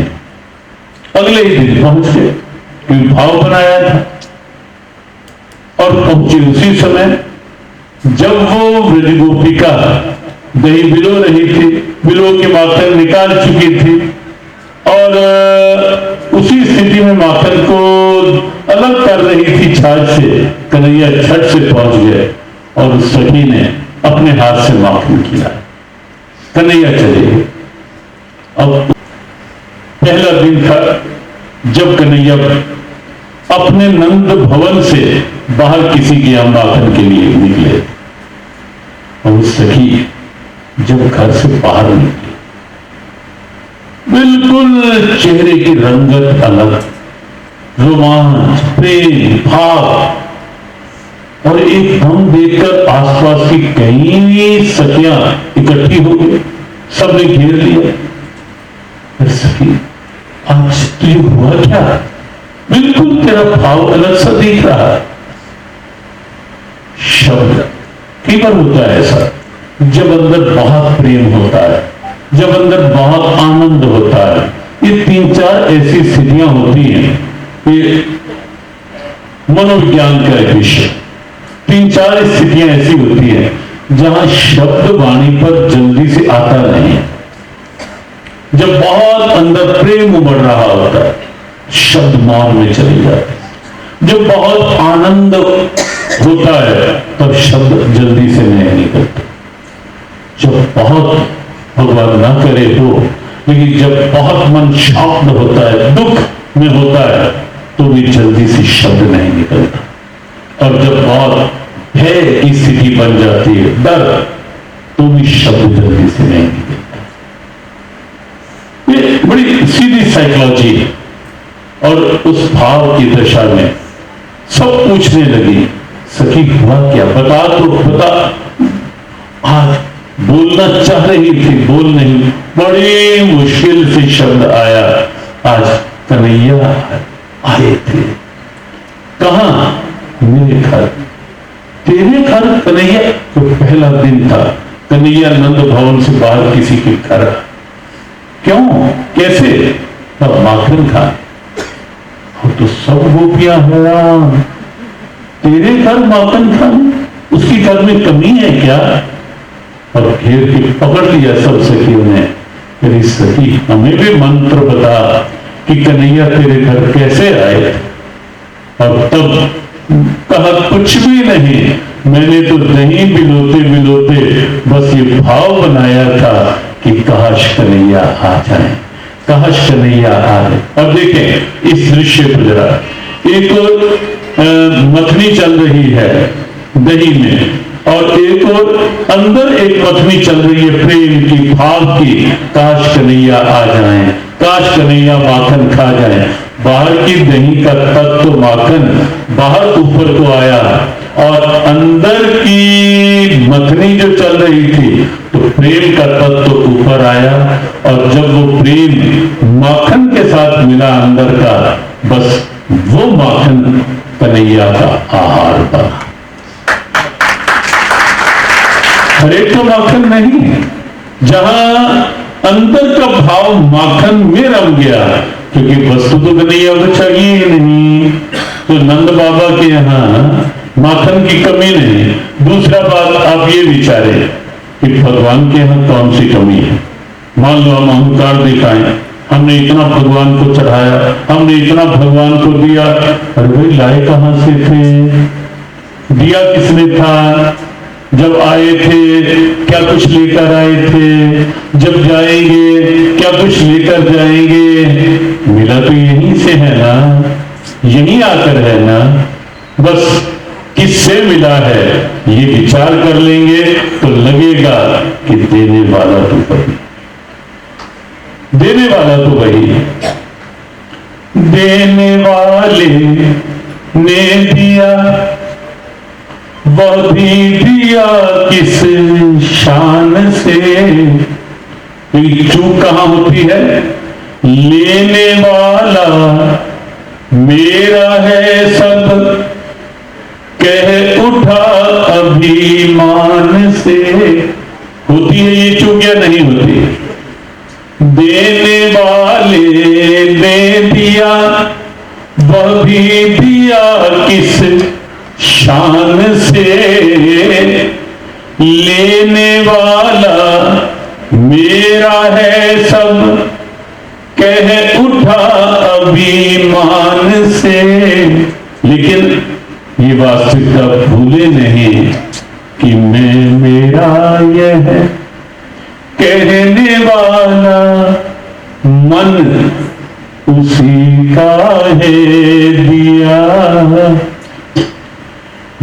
अगले ही दिन पहुंच गए, क्योंकि भाव बनाया था। और पहुंचे उसी समय जब वो ब्रज गोपिका दही बिलो रही थी, बिलो के माखन निकाल चुकी थी, और उसी स्थिति में माखन को अलग कर रही थी छाछ से। कन्हैया झट से पहुंच गए और उस सखी ने अपने हाथ से माखन खिलाया। कन्हैया चले गए। अब पहला दिन था जब कन्हैया अपने नंद भवन से बाहर किसी के यहां माखन के लिए निकले, और सखी जब घर से बाहर निकली, बिल्कुल चेहरे की रंगत अलग, रोमांच, प्रेम, भाव, और एकदम देखकर आसपास की कई सखियां इकट्ठी हो गई, सबने घेर लिया। सखी आज तुझे हुआ क्या? बिल्कुल तेरा भाव अलग सा दिख रहा है। शब्द कई बार होता है ऐसा, जब अंदर बहुत प्रेम होता है, जब अंदर बहुत आनंद होता है, ये 3-4 ऐसी स्थितियां होती हैं। ये मनोविज्ञान का एक विषय, 3-4 स्थितियां ऐसी होती हैं जहां शब्द वाणी पर जल्दी से आता नहीं है। जब बहुत अंदर प्रेम उमड़ रहा होता है, शब्द मौन में चले जाते हैं। जब बहुत आनंद होता है, तब शब्द जल्दी से नहीं निकलते। जब बहुत, भगवान ना करे हो, लेकिन जब बहुत मन शांत होता है, दुख में होता है, तो भी जल्दी से शब्द नहीं निकलता। और जब बहुत भय की स्थिति बन जाती है, डर, तो भी शब्द जल्दी से नहीं निकलता। ये बड़ी सीधी साइकोलॉजी है। और उस भाव की दशा में सब पूछने लगी, सखी हुआ क्या? बता तो बता। आज बोलना चाह रही थी, बोल नहीं, बड़ी मुश्किल से शब्द आया, आज कन्हैया आए थे। कहां? मेरे घर। तेरे घर कन्हैया? तो पहला दिन था, कन्हैया नंद भवन से बाहर किसी के घर। क्यों? कैसे? तब माखन खा। तो सब गोपियां हैरान, तेरे घर माखन खाने, उसकी घर में कमी है क्या? और घेर के पकड़ लिया सब सखियों ने। तेरी सखी हमें भी मंत्र बता कि कन्हैया तेरे घर कैसे आए। और तब कहा कुछ भी नहीं, मैंने तो दही बिलोते बिलोते बस ये भाव बनाया था कि काश कन्हैया आ जाए, काश कन्हैया आ जाए। अब देखें इस दृश्य को जरा, एक मथनी चल रही है दही में, और एक और अंदर एक मथनी चल रही है प्रेम की, भाव की। काश कन्हैया आ जाए, काश कन्हैया माखन खा जाए। बाहर की दही का तत्व माखन बाहर ऊपर को आया, और अंदर की मथनी जो चल रही थी तो प्रेम का तत्व ऊपर आया। और जब वो प्रेम माखन के साथ मिला अंदर का, बस वो माखन कन्हैया का आहार बना। हर एक तो माखन नहीं, जहां अंदर का भाव माखन में रम गया, क्योंकि वस्तु तो कन्हैया को चाहिए ही नहीं, तो नंद बाबा के यहाँ माखन की कमी नहीं। दूसरा बात आप ये विचारें कि भगवान के यहाँ कौन सी कमी है? मान लो हम अहंकार दिखाएं, हमने इतना भगवान को चढ़ाया, हमने इतना भगवान को दिया, अरे भाई लाए कहां से थे? दिया किसने था? जब आए थे क्या कुछ लेकर आए थे? जब जाएंगे क्या कुछ लेकर जाएंगे? मिला तो यहीं से है ना, यहीं आकर है ना। बस किससे मिला है ये विचार कर लेंगे तो लगेगा कि देने वाला तो वही, देने वाला तो वही है। देने वाले ने दिया, वह भी दिया किस शान से। चूक कहां होती है? लेने वाला मेरा है सब, कह उठा अभिमान से। होती है ये चूक या नहीं होती? देने वाले ने दिया, वह भी दिया किस शान से। लेने वाला मेरा है सब, कह उठा अभिमान से। लेकिन ये वास्तविकता भूले नहीं कि मैं मेरा यह कहने वाला मन उसी का है दिया,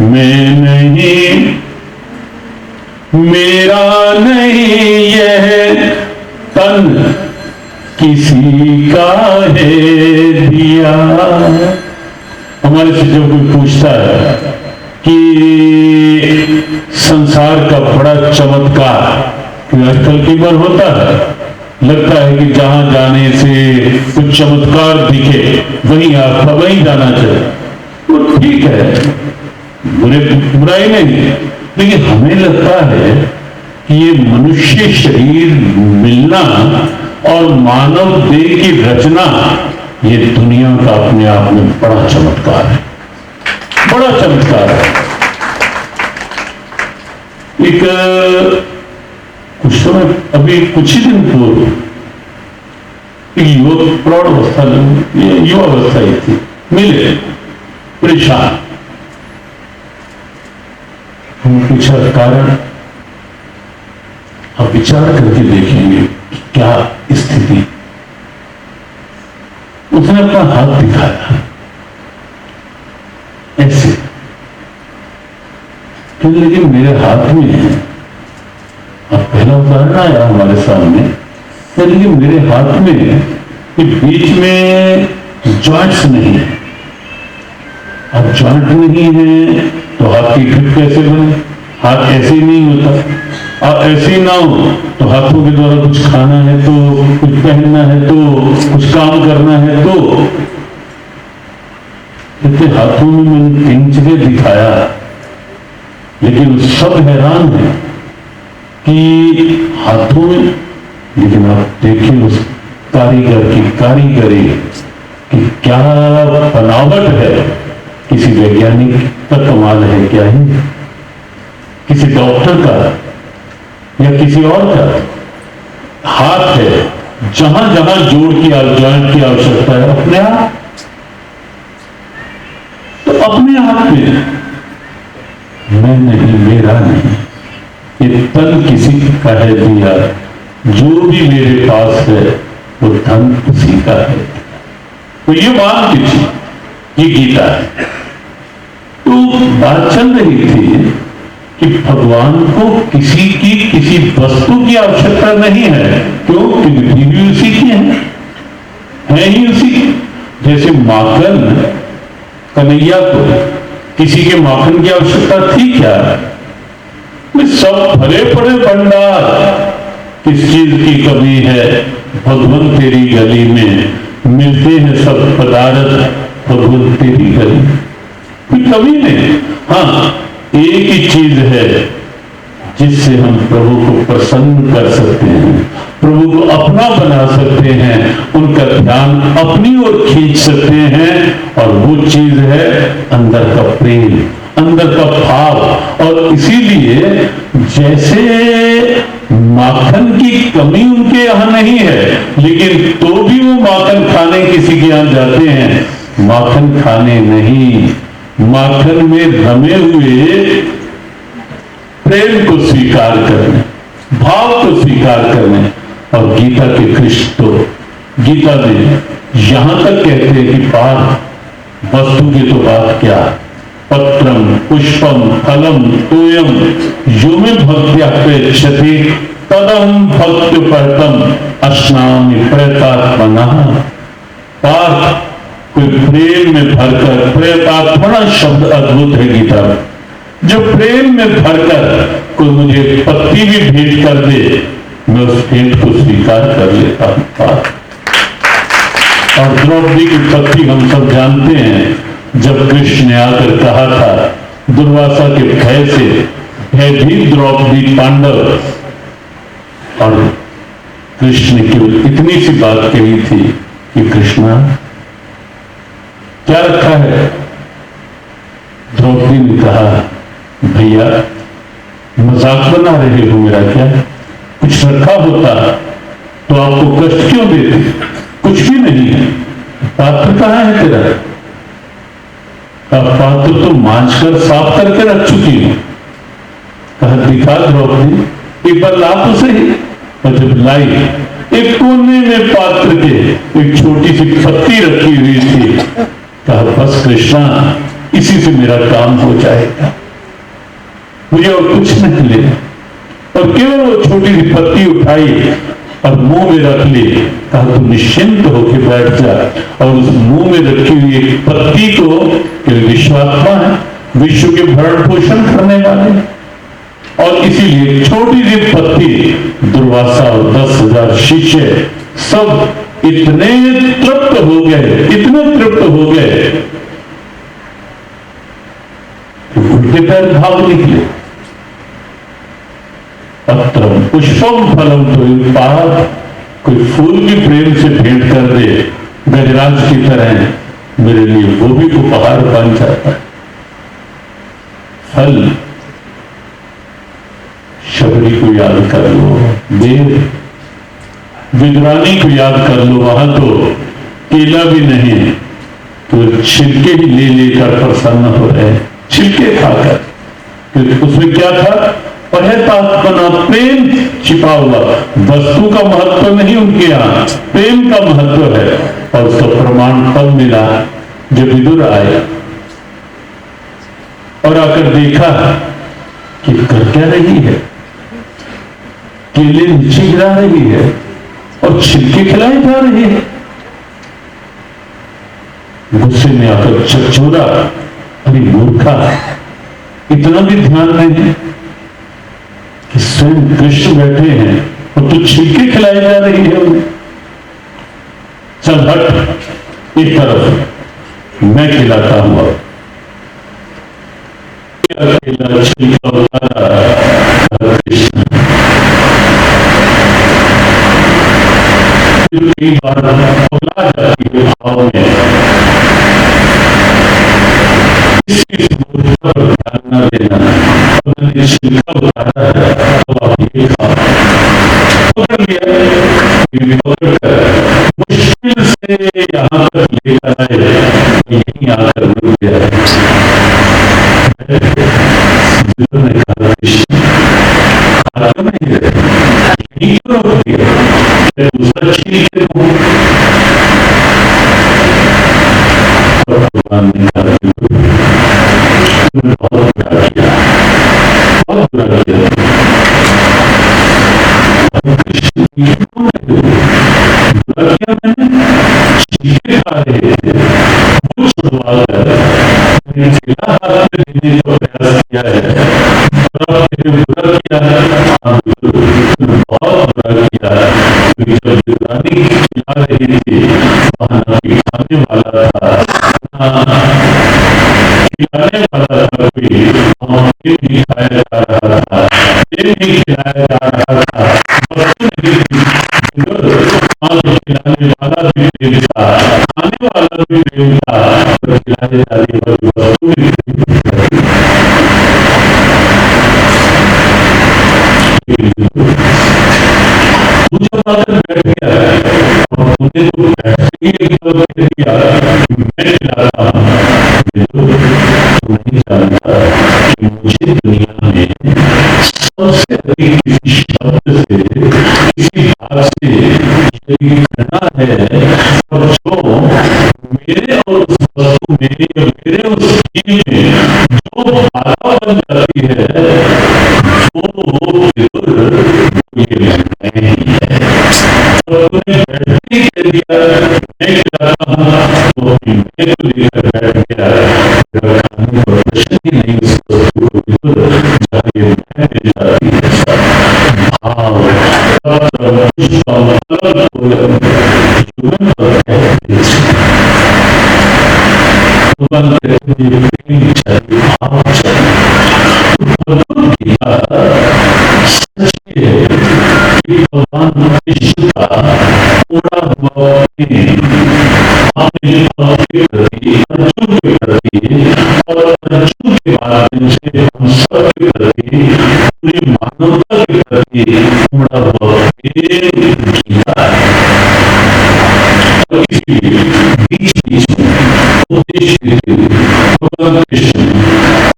मैं नहीं, मेरा नहीं यह तन, किसी का है दिया। हमारे से जो कोई पूछता है कि संसार का बड़ा चमत्कार आजकल की बार होता है, लगता है कि जहां जाने से कुछ चमत्कार दिखे वहीं आपका वहीं जाना चाहिए, तो ठीक है, बुराई नहीं है, लेकिन हमें लगता है कि ये मनुष्य शरीर मिलना और मानव देह की रचना, ये दुनिया का अपने आप में बड़ा चमत्कार है, बड़ा चमत्कार है। एक कुछ समय अभी कुछ ही दिन पूर्व युवक प्रौढ़ अवस्था में, युवा अवस्था ही थी, मिले परेशान। पूछा कारण, आप विचार करके देखेंगे कि क्या स्थिति। उसने अपना हाथ दिखाया ऐसे, लेकिन मेरे हाथ में है, अब पहला उदाहरण आया हमारे सामने, लेकिन मेरे हाथ में बीच में जॉइंट्स नहीं है। अब जॉइंट नहीं है तो हाथ की ग्रिप कैसे बने? हाथ ऐसे ही नहीं होता, और ऐसे ही ना हो तो हाथों के द्वारा कुछ खाना है तो, कुछ पहनना है तो, कुछ काम करना है तो। इतने हाथों में मैंने 3 जगह दिखाया, लेकिन सब हैरान है कि हाथों में, लेकिन आप देखिए उस कारीगर की कारीगरी कि क्या बनावट है, किसी वैज्ञानिक का कमाल है क्या है, किसी डॉक्टर का या किसी और का हाथ है, जहां जहां जोड़ की जॉइंट की आवश्यकता है अपने आप, तो अपने आप में मैं नहीं, मेरा नहीं, ये तन किसी का है दिया, जो भी मेरे पास है वो धन उसी का है। तो ये मान लीजिए, ये गीता है। तो बात चल रही थी कि भगवान को किसी की किसी वस्तु की आवश्यकता नहीं है, क्यों? क्योंकि भी उसी की है ही उसी की। जैसे माखन, कन्हैया को किसी के माखन की आवश्यकता थी क्या? सब भरे पड़े भंडार, किस चीज की कमी है? भगवान तेरी गली में मिलते हैं सब पदार्थ, भगवान तेरी गली, कोई कमी नहीं। हाँ, एक ही चीज है जिससे हम प्रभु को प्रसन्न कर सकते हैं, प्रभु को अपना बना सकते हैं, उनका ध्यान अपनी ओर खींच सकते हैं, और वो चीज है अंदर का प्रेम, अंदर का भाव। और इसीलिए जैसे माखन की कमी उनके यहां नहीं है, लेकिन तो भी वो माखन खाने किसी के यहां जाते हैं, माखन खाने नहीं, माखन में रमे हुए प्रेम को स्वीकार करने, भाव को स्वीकार करने। और गीता के कृष्ण तो गीता में यहां तक कहते हैं कि पार वस्तु की तो बात क्या, पत्रम पुष्पम फलम तोयम यो में भक्त्या प्रेक्षति तदम भक्त परतम अस्नामि प्रयतात्मना। पार कोई प्रेम में भरकर, प्रयतात्मना शब्द अद्भुत है गीता में, जो प्रेम में भरकर कोई मुझे पत्ती भी भेंट कर दे, मैं उस भेंट को स्वीकार कर लेता हूं। और द्रौपदी की पत्ती हम सब जानते हैं, जब कृष्ण ने आकर कहा था दुर्वासा के भय से भयभीत द्रौपदी पांडव, और कृष्ण ने केवल इतनी सी बात कही थी कि कृष्णा क्या रखा है? द्रौपदी ने कहा भैया मजाक बना रहे हो मेरा क्या? कुछ रखा होता तो आपको कष्ट क्यों देते? कुछ भी नहीं है। पात्र कहां है तेरा? पात्र तो मांझ कर साफ करके रख चुकी है। कहा दिखा द्रौपदी, एक बार ला तो सही। और जब लाई, एक कोने में पात्र के एक छोटी सी पत्ती रखी हुई थी। कहा बस कृष्णा, इसी से मेरा काम हो जाएगा, मुझे और कुछ नहीं लेना। और केवल वो छोटी सी पत्ती उठाई और मुंह में रख ली। कहा तू निश्चिंत होकर बैठ जा। और उस मुंह में रखी हुई एक पत्ती को, विश्वात्मा है, विश्व के भरण पोषण करने वाले, और इसीलिए छोटी सी पत्ती दुर्वासा और 10,000 शिष्य सब इतने तृप्त हो गए, इतने तृप्त हो गए, उल्टे पैर भाग निकले। पत्रम पुष्पम फलम तो पार, कोई फूल भी प्रेम से भेंट कर दे गजराज की तरह, मेरे लिए वो भी उपहार बन जाता है। फल शबरी को याद कर लो, देव विद्रानी को याद कर लो, वहां तो केला भी नहीं, तो छिलके ही ले लेकर प्रसन्न हो रहे, छिलके खाकर, क्योंकि उसमें क्या था, पहतात्मना प्रेम छिपा हुआ। वस्तु का महत्व नहीं उनके यहाँ, प्रेम का महत्व है। और उसका प्रमाण कब मिला, जब विदुर आए और आकर देखा कि कर क्या रही है, केले नीचे गिरा रही है और छिलके खिलाए जा रहे हैं। गुस्से में आकर चकचोरा, अरे मूर्खा, इतना भी ध्यान नहीं कि स्वयं कृष्ण बैठे हैं और तू छिलके खिलाए जा रही है उन्हें। चल हट एक तरफ, मैं खिलाता हूं। अकेला छिलका उतारा, कृष्ण कई बार भुला जाती है भाव में, इसकी मूर्खता पर ध्यान न देना। मैंने छिलका उतारा है, तो आप ये खाओ। पकड़ लिया, मुश्किल से यहाँ तक लेकर आए, यहीं आकर रुक गया। ने कहा कृष्ण खाता नहीं है, यहीं क्यों रोक दिया, दूसरा छीन के दो। भगवान ने कहा तुमने बहुत बुरा किया, बहुत बुरा किया। कृष्ण क्यों नहीं बुरा किया, मैंने चीजें खा रहे थे, वो छुड़वा कर खिला हाथ में देने का प्रयास किया है, बुरा किया, बहुत बुरा किया। जब विद्रानी खिला रही थी, वहां न खाने वाला था, खिलाने वाला था कोई, वहां पेट भी खाया जा रहा था, पेट भी खिलाया जा रहा था, वस्तु नहीं थी, खिलाने वाला भी प्रेम था, खाने वाला भी प्रेम था, और खिलाने जाने वाली वस्तु भी बैठ गया और तूने तो बैठते ही कह दिया मैं खिलाता हूं। तो नहीं जानता कि मुझे दुनिया में सबसे अधिक किसी शब्द से, किसी बात से यदि घृणा है, और जो मेरे और उस वस्तु में या मेरे उस चीज में जो बाधा बन जाती है, वो ये नहीं है। और तूने बैठते ही कह दिया मैं खिलाता हूं, तो मैं को लेकर बैठ गया, खाने का प्रश्न ही नहीं उस वस्तु को, जाके मैं मिल जाती है। भाव भगवान विष्णु का पूरा हुआ अर्जुन के प्रति और अर्जुन के माध्यम से हम सब के प्रति, पूरी मानवता के प्रति पूरा हुआ गीता है। तो इसलिए बीच बीच में उपदेश देते हुए भगवान कृष्ण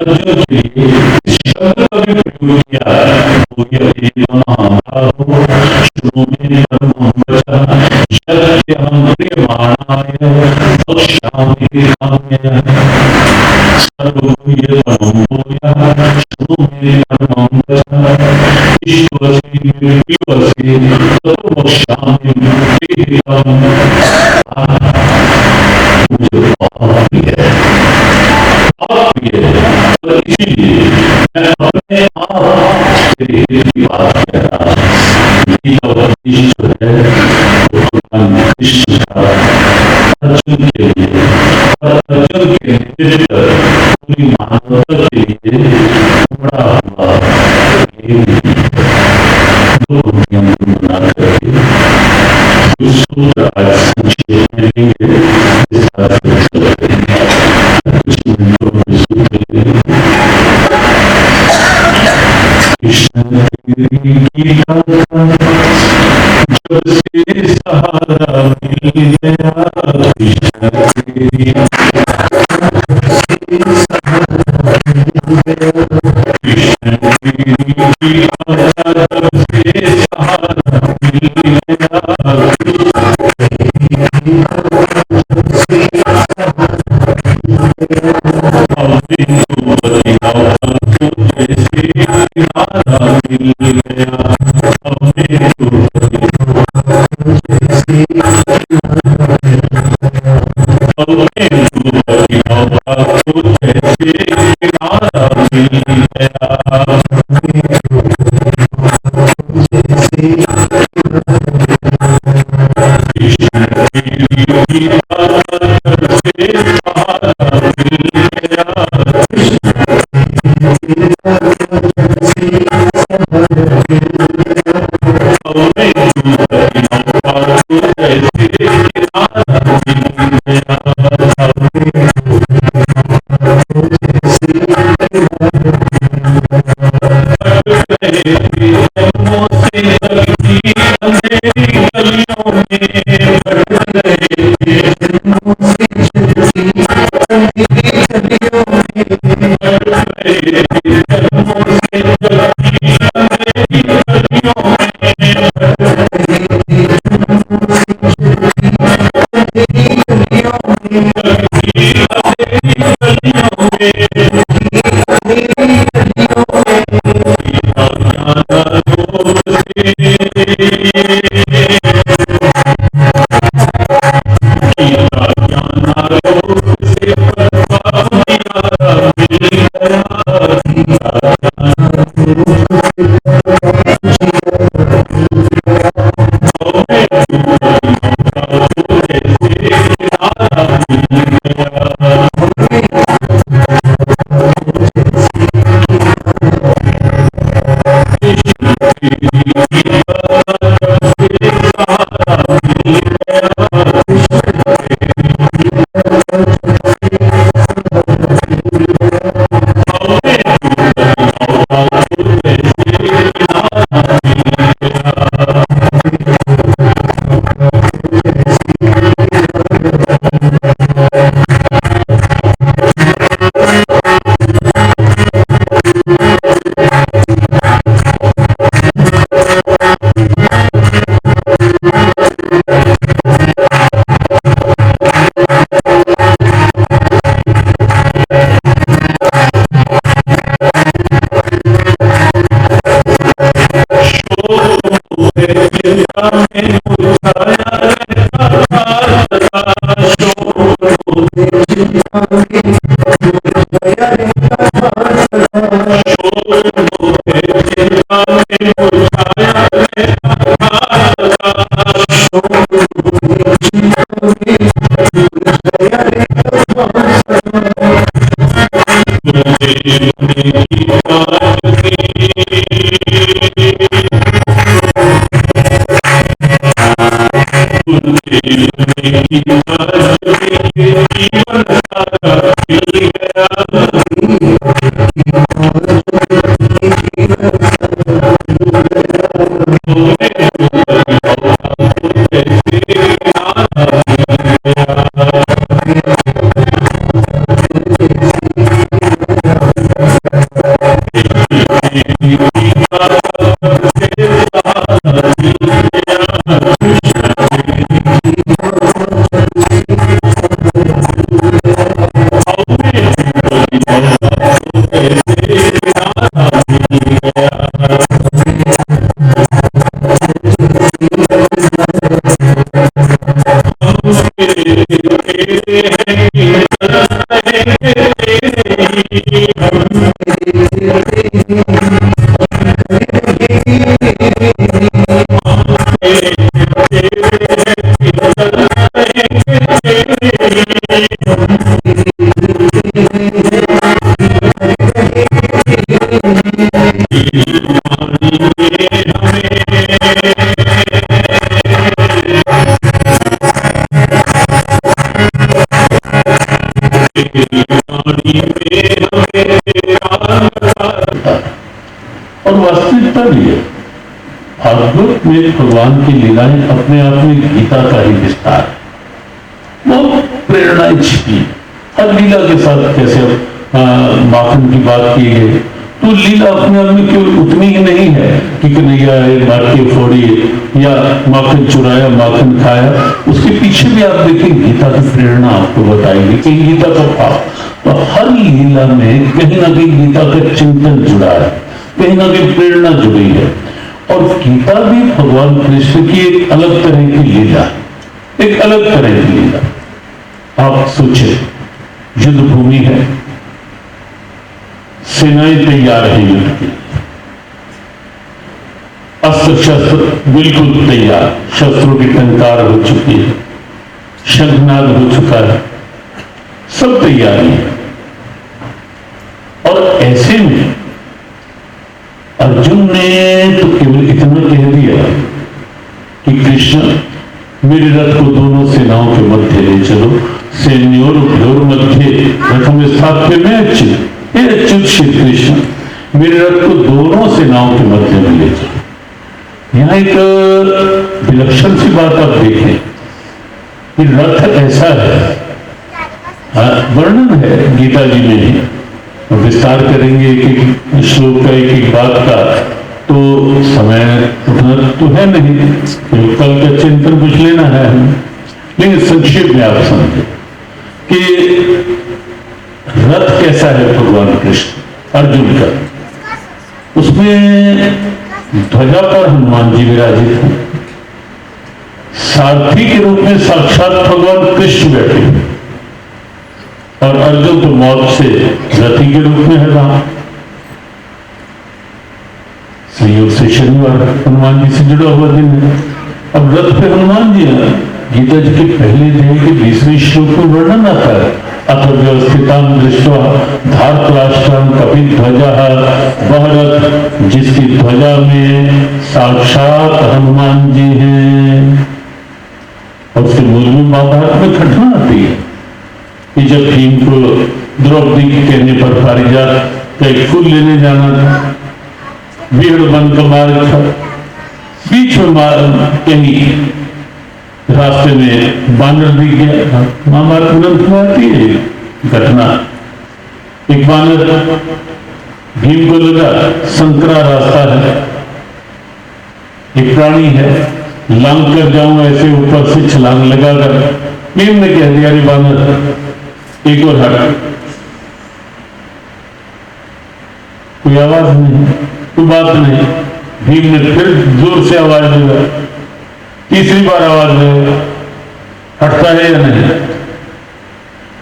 अर्जुन के लिए इस शब्द का भी प्रयोग किया, वो ये शुरू में नित्यं प्रियमाणाय वक्ष्यामि काम्यय सर्वभूयतमं भूयः शृणु मे परमं वचः ईश्वरस्य विवस्य ततो वक्ष्यामि प्रियतमं मुझे बहुत प्रिय है तो इसीलिए मैं अपने आप तेरे हित की बात कह रहा हूँ। गीता उपदेश जो है वो भगवान कृष्ण का अर्जुन के लिए और अर्जुन के नेतृत्व पूरी मानवता के लिए बड़ा हुआ दो पंक्तियां बना करके कुछ सूत्र आज संक्षेप में लेंगे इसका कुछ मिनटों में सूत्र लेंगे। कृष्ण की गाथा जब से सहारा मिल गया कृष्ण तेरी कृष्ण तेरी गाथा जब से सहारा मिल गया और वास्तविकता भी है। भागवत में भगवान की लीलाएं अपने आप में गीता का ही विस्तार है। बहुत प्रेरणाएं छिपी हर लीला के साथ। कैसे माखन की बात की गई तो लीला अपने आप में केवल उतनी ही नहीं है कि कन्हैया माटी फोड़ी या माखन चुराया माखन खाया, उसके पीछे भी आप देखिए गीता की प्रेरणा आपको बताएगी कि गीता का भाव। तो हर लीला में कहीं ना कहीं गीता का चिंतन जुड़ा है, कहीं ना कहीं प्रेरणा जुड़ी है। और गीता भी भगवान कृष्ण की एक अलग तरह की लीला, एक अलग तरह की लीला। आप सोचिए, युद्ध भूमि है, सेनाएं तैयार है युद्ध के लिए, अस्त्र शस्त्र बिल्कुल तैयार, शस्त्रों की टंकार हो चुकी है, शंखनाद हो चुका है, सब तैयारी है। और ऐसे में अर्जुन ने तो केवल इतना कह दिया कि कृष्ण मेरे रथ को दोनों सेनाओं के मध्य ले चलो, सैन्योर मध्य रथम स्थाप्य में अच्युत, हे अच्युत श्री कृष्ण मेरे रथ को दोनों सेनाओं के मध्य में ले चलो। यहां एक विलक्षण सी बात आप देखें कि रथ ऐसा है, वर्णन है गीता जी में ही, विस्तार करेंगे एक एक श्लोक का, एक एक बात का, तो समय उतना तो है नहीं, कल का चिंतन कुछ लेना है हमें। लेकिन संक्षेप में आप समझे कि रथ कैसा है भगवान कृष्ण अर्जुन का। उसमें ध्वजा पर हनुमान जी विराजित हैं, सारथी के रूप में साक्षात भगवान कृष्ण बैठे हैं, और अर्जुन तो मौत से रथी के रूप में है वहां। संयोग से शनिवार हनुमान जी से जुड़ा हुआ दिन है। अब रथ पे हनुमान जी है। गीता जी के पहले अध्याय के 20वें श्लोक में वर्णन आता है, अथ व्यवस्थितां दृष्ट्वा धार्तराष्ट्रां कपिध्वजः, वह रथ जिसकी ध्वजा में साक्षात हनुमान जी हैं। और उसके मूल में महाभारत में घटना आती है कि जब भीम को द्रौपदी के कहने पर पारिजात का एक फूल लेने जाना था, भीड़ बन का मार्ग था, बीच में कहीं रास्ते में बानर दिख गया। महाभारत ग्रंथ में आती है घटना। एक बानर भीम को लगा संकरा रास्ता है, एक प्राणी है, लांग कर जाऊं ऐसे ऊपर से छलांग लगाकर। भीम ने कह दिया, अरे बानर एक और हट। कोई आवाज नहीं, कोई बात नहीं। भीम ने फिर जोर से आवाज लगा, तीसरी बार आवाज लगा, हटता है या नहीं।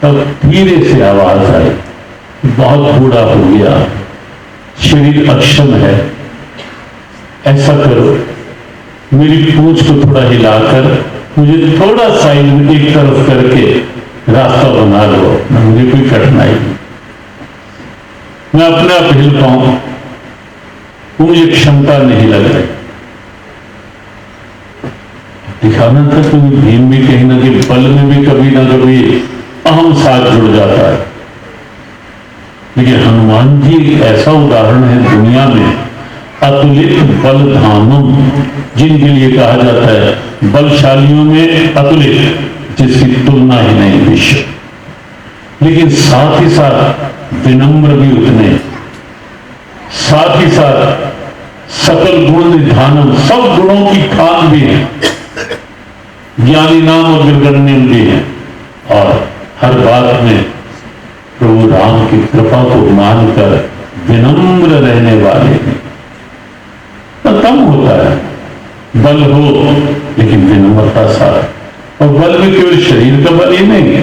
तब धीरे से आवाज आई, बहुत बूढ़ा हो गया, शरीर अक्षम है, ऐसा करो मेरी पूंछ को थोड़ा हिलाकर मुझे थोड़ा साइड में एक तरफ करके रास्ता बना लो, मुझे कोई कठिनाई नहीं, मैं अपने आप हिल पाऊं, मुझे क्षमता नहीं लग रही। दिखाना था कि भीम भी कहीं ना कहीं बल में भी कभी ना कभी अहम साथ जुड़ जाता है। लेकिन हनुमान जी एक ऐसा उदाहरण है दुनिया में, अतुलित बल धामम, जिनके लिए कहा जाता है बलशालियों में अतुलित, जिसकी तुलना ही नहीं विश्व। लेकिन साथ ही साथ विनम्र भी उतने, साथ ही साथ सकल गुण निधानम, सब गुणों की खान भी है, ज्ञानी नाम अग्रगण्यम भी है, और हर बात में प्रभु राम की कृपा को मानकर विनम्र रहने वाले हैं। तो कम होता है, बल हो लेकिन विनम्रता साथ। और बल में केवल शरीर का बल ही नहीं है,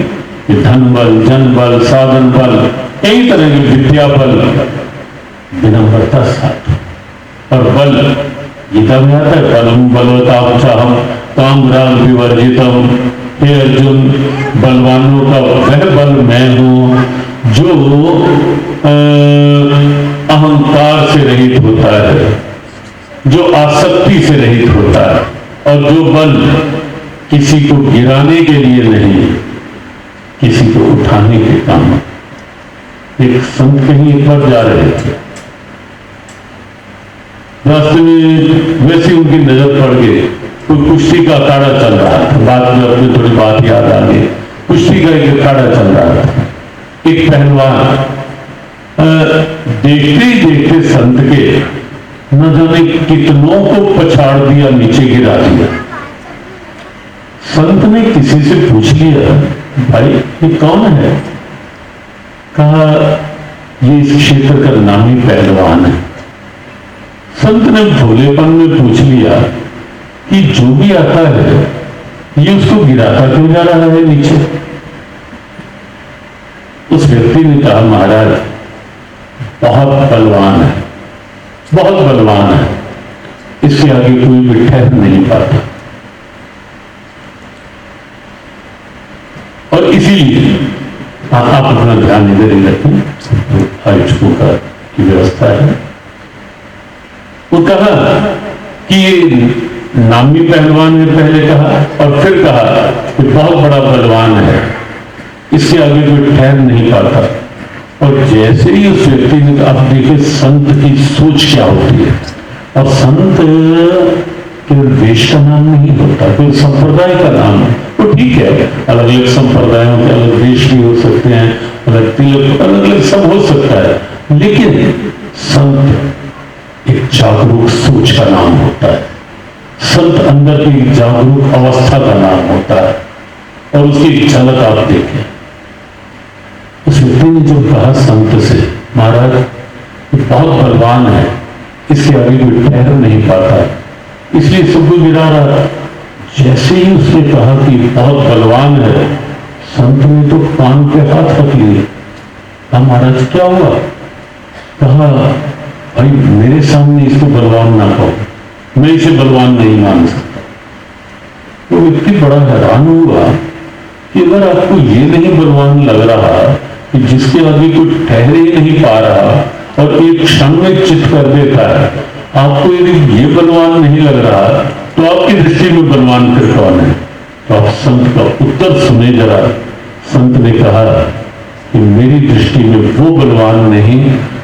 ये धन बल, जन बल, साधन बल, कई तरह के विद्या बल, विनम्रता साथ। और बल गीता में आता है, बलम बलवतापचाहम काम राग विवर्जितम, हे अर्जुन, बलवानों का वह बल मैं हूं जो अहंकार से रहित होता है, जो आसक्ति से रहित होता है, और जो बल किसी को गिराने के लिए नहीं, किसी को उठाने के काम। एक संत कहीं एक बार जा रहे थे, रास्ते में वैसे उनकी नजर पड़ गई, कोई कुश्ती का अखाड़ा चल रहा था। बाद में अपनी थोड़ी बात याद आ गई, कुश्ती का एक अखाड़ा चल रहा था। एक पहलवान देखते ही देखते संत के न जाने कितनों को पछाड़ दिया, नीचे गिरा दिया। संत ने किसी से पूछ लिया, भाई ये कौन है? कहा ये इस क्षेत्र का नामी पहलवान है। संत ने भोलेपन में पूछ लिया कि जो भी आता है ये उसको गिराता क्यों जा रहा है नीचे? उस व्यक्ति ने कहा, महाराज बहुत बलवान है, बहुत बलवान है, इसके आगे कोई भी ठहर नहीं पाता। और इसीलिए आप अपना ध्यान इधर ही रखें, आयोजकों का की व्यवस्था है। वो कहा कि ये नामी पहलवान ने पहले कहा, और फिर कहा कि बहुत बड़ा बलवान है, इसके आगे कोई ठहर नहीं पाता। और जैसे ही उस व्यक्ति ने, आप देखिए संत की सोच क्या होती है। और संत केवल देश का नाम नहीं होता, केवल संप्रदाय का नाम है। तो ठीक है, अलग अलग संप्रदायों के अलग देश भी हो सकते हैं, अलग तिलक, अलग अलग सब हो सकता है, लेकिन संत एक जागरूक सोच का नाम होता है। संत अंदर की जागरूक अवस्था का नाम होता है, और उसकी एक झलक आप देखें। उस व्यक्ति ने जो कहा संत से, महाराज ये बहुत बलवान है, इसके आगे कोई ठहर नहीं पाता, इसलिए सबको गिरा रहा। जैसे ही उसने कहा कि बहुत बलवान है, संत ने तो कान पे हाथ रख लिए। महाराज क्या हुआ? कहा भाई मेरे सामने इसको बलवान ना कहो, मैं इसे बलवान नहीं मान सकता। तो व्यक्ति बड़ा हैरान हुआ कि अगर आपको ये नहीं बलवान लग रहा कि जिसके आगे कोई ठहर ही नहीं पा रहा और एक क्षण में चित कर देता है, आपको यदि ये बलवान नहीं लग रहा तो आपकी दृष्टि में बलवान फिर कौन है? तो आप संत का उत्तर सुने जरा। संत ने कहा कि मेरी दृष्टि में वो बलवान नहीं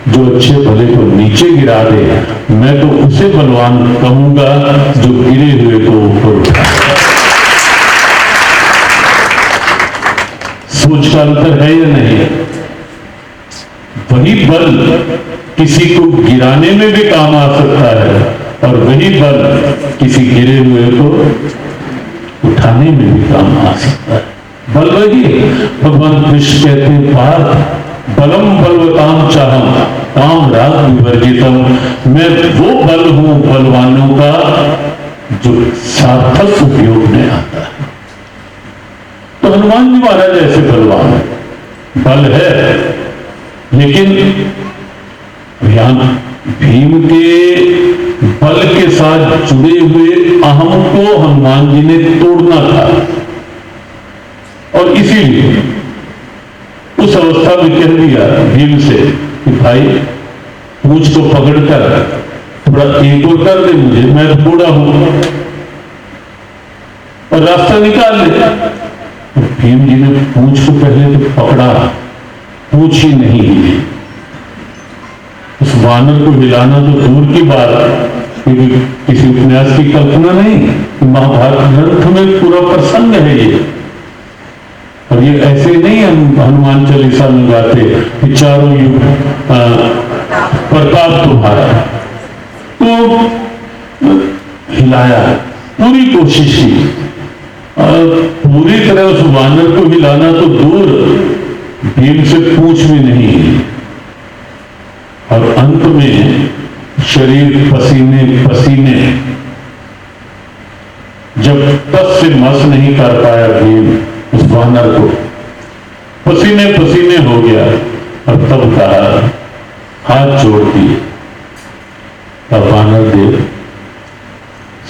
जो अच्छे भले को नीचे गिरा दे, मैं तो उसे बलवान कहूंगा जो गिरे हुए को ऊपर उठाए। सोच का अंतर है या नहीं? वही बल किसी को गिराने में भी काम आ सकता है, और वही बल किसी गिरे हुए को उठाने में भी काम आ सकता है। बल वही भगवान कृष्ण कहते हैं, पार्थ बलम बलवताम चाहम काम राग विवर्जितम। मैं वो बल हूं बलवानों का जो सार्थक उपयोग में आता है। तो हनुमान जी महाराज ऐसे बलवान है, बल है, लेकिन यहां भीम के बल के साथ जुड़े हुए अहम को हनुमान जी ने तोड़ना था, और इसीलिए उस अवस्था में कह दिया भीम से कि भाई पूंछ को पकड़कर थोड़ा एक और कर दे मुझे, मैं तो बूढ़ा हूं, और रास्ता निकाल ले। तो भीम जी ने पूंछ को पहले तो पकड़ा, पूंछ ही नहीं हिली। उस वानर को हिलाना तो दूर की बात, क्योंकि किसी उपन्यास की कल्पना नहीं, महाभारत ग्रंथ में पूरा प्रसंग है ये। और ये ऐसे नहीं हम हनुमान चालीसा में गाते कि चारों युग प्रताप तुम्हारा, तो हिलाया, पूरी कोशिश की, और पूरी तरह उस वानर को हिलाना तो दूर, भीम से पूंछ भी नहीं हिली। और अंत में शरीर पसीने पसीने, जब तस से मस नहीं कर पाया भीम उस वानर को, पसीने पसीने हो गया, और तब कहा, हाथ जोड़ दिए, तब वानर देव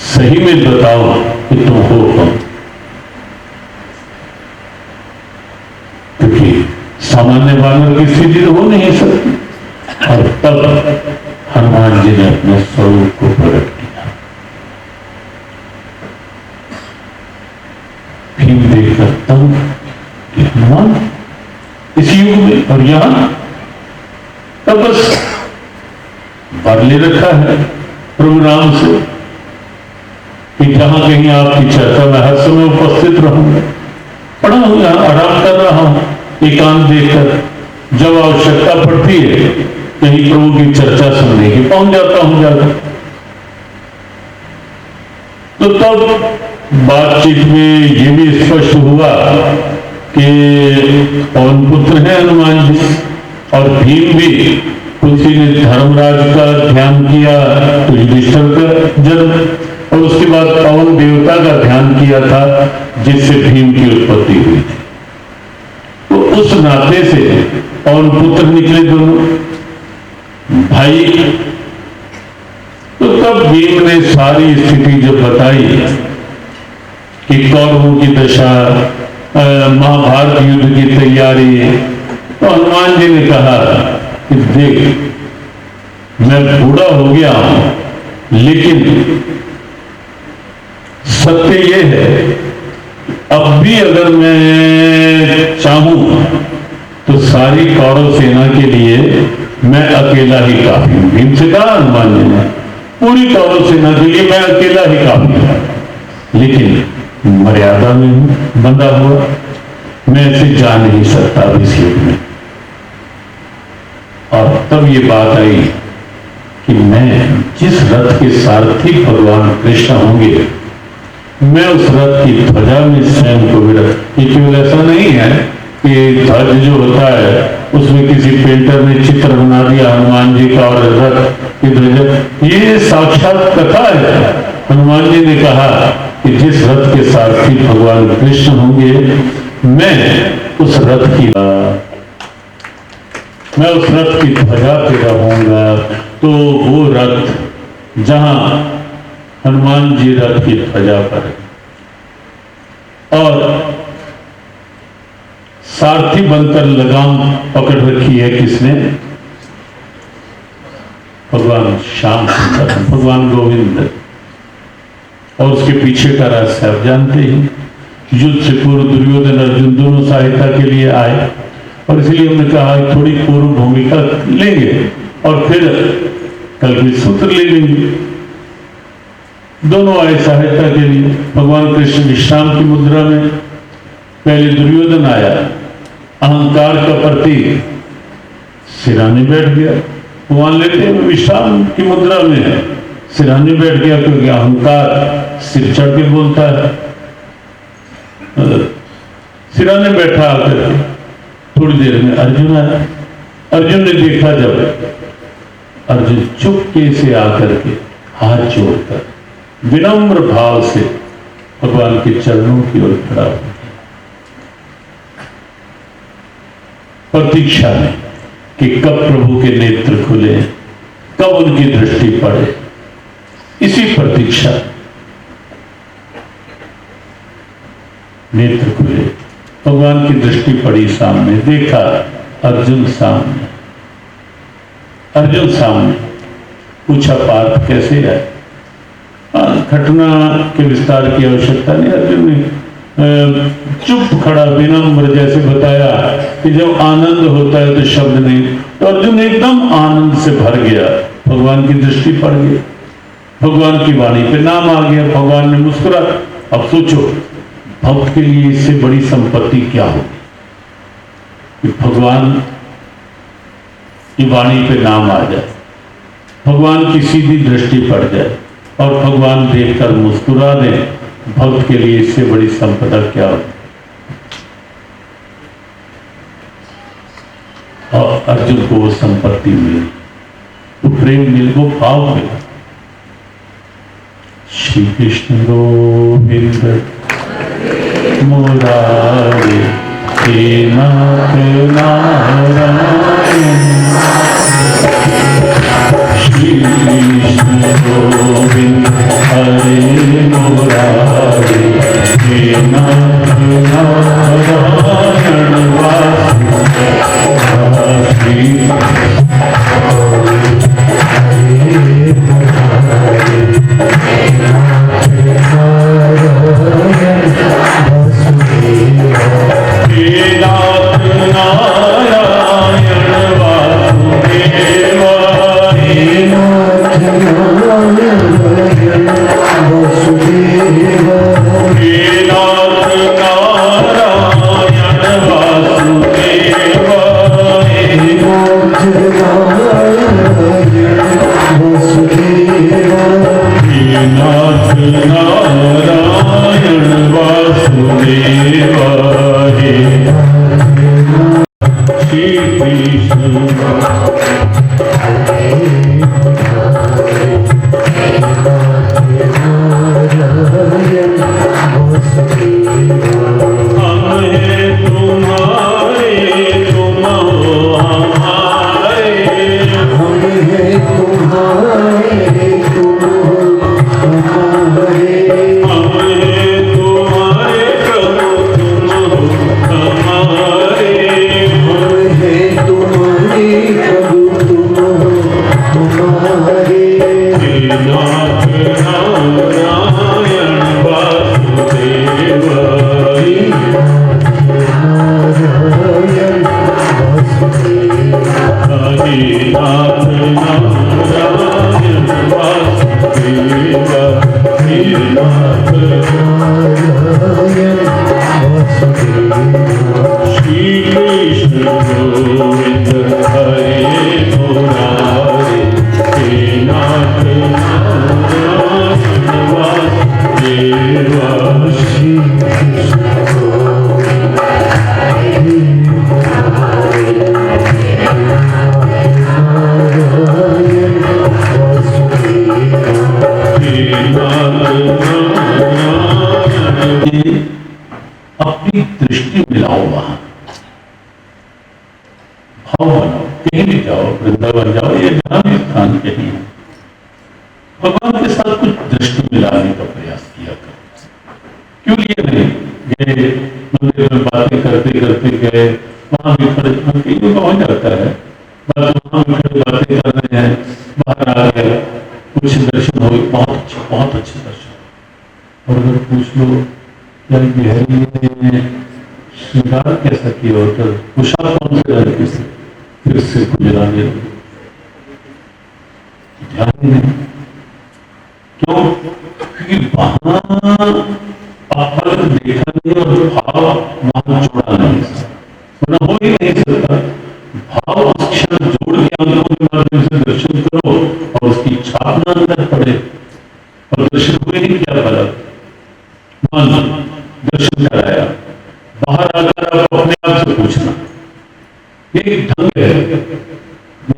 सही में बताओ कि तुम हो कौन? सामान्य वानर की स्थिति तो हो नहीं सकती। और तब हनुमान जी ने अपने स्वरूप को प्रकट किया। भीम देखकर तब कि हनुमान इस युग में और यहां तब बस वर ले रखा है प्रभु राम से कि जहां कहीं आपकी चर्चा में हर समय उपस्थित रहूंगा। पड़ा हूं यहां, आराम कर रहा हूं, एकांत देखकर। जब आवश्यकता पड़ती है कहीं प्रभु की चर्चा सुनने की, पहुंच जाता हूं जाकर। तो तब बातचीत में ये भी स्पष्ट हुआ कि पवन पुत्र है हनुमान जी, और भीम भी किसी ने धर्मराज का ध्यान किया तो युधिष्ठिर का जन्म, और उसके बाद पवन देवता का ध्यान किया था जिससे भीम की उत्पत्ति हुई थी। तो उस नाते से पवन पुत्र निकले दोनों भाई। तो तब भीम ने सारी स्थिति जब बताई कि कौरवों की दशा, महाभारत युद्ध की तैयारी, तो हनुमान जी ने कहा कि देख मैं बूढ़ा हो गया हूं, लेकिन सत्य ये है अब भी अगर मैं चाहूं तो सारी कौरव सेना के लिए मैं अकेला ही काफी हूं। भीम से कहा हनुमान जी ने, पूरी कौरव सेना के लिए मैं अकेला ही काफी हूं, लेकिन मर्यादा में हूं, बंधा हुआ, मैं ऐसे जा नहीं सकता इस युग में। और तब ये बात आई कि मैं जिस रथ के सारथी भगवान कृष्ण होंगे, मैं उस रथ की ध्वजा में स्वयं को विरत। ये केवल ऐसा नहीं है कि ध्वज जो होता है उसमें किसी पेंटर ने चित्र बना दिया हनुमान जी का और रथ की ध्वजा, ये साक्षात कथा है। हनुमान जी ने कहा कि जिस रथ के सारथी भगवान कृष्ण होंगे, मैं उस रथ की ध्वजा पे रहूंगा। तो वो रथ जहां हनुमान जी रथ की ध्वजा पर है और सारथी बनकर लगाम पकड़ रखी है किसने? भगवान श्याम सुंदर, भगवान गोविंद। और उसके पीछे का रहस्य आप जानते हैं। युद्ध से पूर्व दुर्योधन अर्जुन दोनों सहायता के लिए आए, और इसलिए हमने कहा थोड़ी पूर्व भूमिका लेंगे और फिर कल भी सूत्र ले लेंगे। दोनों आए सहायता के लिए। भगवान कृष्ण विश्राम की मुद्रा में, पहले दुर्योधन आया, अहंकार का प्रतीक, सिराने बैठ गया। वहां लेते हुए विश्राम की मुद्रा में सिराने बैठ गया, क्योंकि अहंकार सिर चढ़ के बोलता है। सिराने बैठा आकर के थोड़ी देर में अर्जुन आया। अर्जुन ने देखा, जब अर्जुन चुपके से आकर के हाथ जोड़कर विनम्र भाव से भगवान के चरणों की ओर खड़ा हो गया, प्रतीक्षा में कि कब प्रभु के नेत्र खुले, कब उनकी दृष्टि पड़े। इसी प्रतीक्षा, नेत्र खुले, भगवान की दृष्टि पड़ी सामने, देखा अर्जुन सामने। अर्जुन सामने पूछा, पार्थ कैसे है? घटना के विस्तार की आवश्यकता नहीं। अर्जुन ने चुप खड़ा विनम्र जैसे बताया कि जब आनंद होता है तो शब्द नहीं। तो अर्जुन एकदम आनंद से भर गया, भगवान की दृष्टि पड़ गई, भगवान की वाणी पे नाम आ गया, भगवान ने मुस्कुरा। अब सोचो, भक्त के लिए इससे बड़ी संपत्ति क्या होगी कि भगवान की वाणी पे नाम आ जाए, भगवान की सीधी दृष्टि पड़ जाए और भगवान देखकर मुस्कुरा दे। भक्त के लिए इससे बड़ी संपदा क्या होगी? और अर्जुन को वो संपत्ति मिली, वो प्रेम मिल, वो भाव मिला। श्री कृष्ण गोविंद मुरारे हे नाथ नारायण, श्री कृष्ण गोविंद हरे मुरारे हे नाथ नारायण वासुदेव। हे श्री कृष्ण अपनी दृष्टि मिलाओ, वहां भाव बनाओ, कहीं भी जाओ, वृंदावन जाओ, ये जहां भी स्थान कहीं है, भगवान के साथ कुछ दृष्टि मिलाने का प्रयास किया करो। क्यों लिए नहीं गए मंदिर में बातें करते करते गए, वहां भी खड़े कहीं हो जाता है, बस वहां भी खड़े बातें कर रहे हैं, बाहर आ गए, कुछ दर्शन हो, बहुत अच्छे दर्शन। और अगर पूछ लो बिहारी ने श्रृंगार कैसा किया होता, उषा कौन से लड़के से फिर से गुजराने लगे, ध्यान ही नहीं। क्यों? क्योंकि वहां अपल देखा नहीं और भाव वहां जोड़ा नहीं सकता, हो ही नहीं सकता। भाव उस क्षण जोड़ के आंखों के माध्यम से दर्शन करो और उसकी छाप ना अंदर पड़े, और दर्शन हुए नहीं, क्या फला? मन दर्शन कराया, बाहर आकर आप अपने आप से पूछना, ये ढंग है।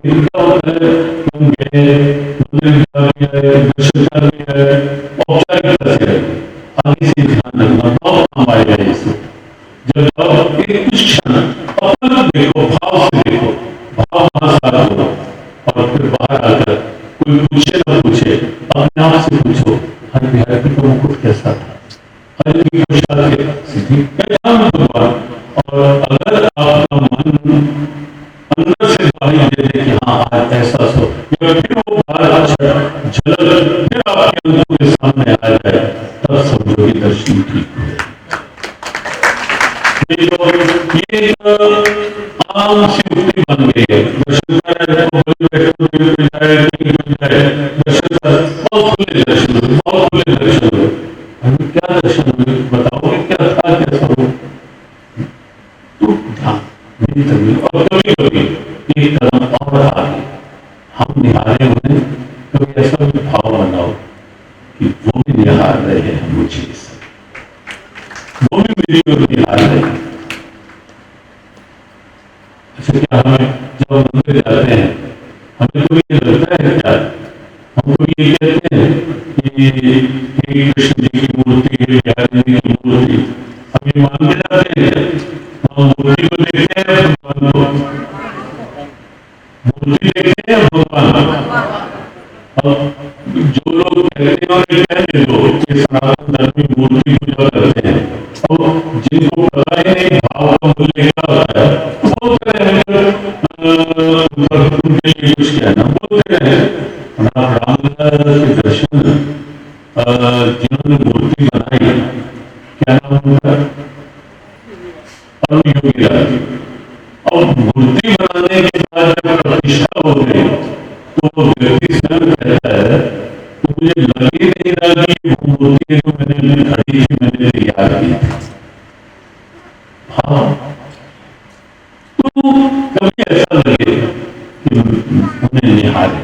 क्या होता है, हम गए मंदिर दर्शन कर लिया, औपचारिकता से आगे से ध्यान रखना, बहुत काम आएगा इससे। जब आप एक कुछ क्षण अपना देखो, भाव से देखो, भाव वहां साथ हो, और फिर बाहर आकर कोई पूछे ना पूछे, अपने आप से पूछो, हर बिहारी का मुकुट कैसा था, सिद्धि भगवान। और अगर आपका मन अंदर से गवाही दे दे कि हाँ आज ऐसा सो, फिर वो झलक फिर आपके अंदर के सामने आ जाए, तब समझो कि दर्शन ठीक हुए। ये आम सी उक्ति बन गई है, दर्शन बहुत खुले दर्शन हुए। क्या दर्शन हुए बताओगे, क्या था, कैसा हो? तो ध्यान और कभी कभी एक कदम और आगे हम निहारे उन्हें, कभी ऐसा भी भाव बनाओ कि वो भी निहार रहे हैं मुझे, वो भी मेरी ओर निहार रहे हैं। अच्छा, क्या हमें जब मंदिर जाते हैं हमें तो ये लगता है, क्या हमको ये कहते हैं कि कृष्ण जी की मूर्ति है, बिहारी जी की मूर्ति, हम ये मान के जाते हैं, हम मूर्ति को देखते हैं, भगवान को मूर्ति देखते हैं, भगवान। अब जो लोग कहते हैं और कहते लोग ये सनातन धर्म में मूर्ति पूजा करते हैं, और जिनको पता ही नहीं भाव का मूल्य क्या होता है, बोलते रहे कुछ कहना, बोलते रहे। रामलला के दर्शन जिन्होंने मूर्ति बनाई, क्या नाम उनका? अरुण योगी राज। और मूर्ति बनाने के बाद जब प्रतिष्ठा हो गई तो वो व्यक्ति स्वयं कहता है, तो मुझे लग ही नहीं रहा कि वो मूर्ति जो मैंने खड़ी थी मैंने तैयार की थी। हाँ, तो कभी ऐसा लगे कि उन्हें निहारे,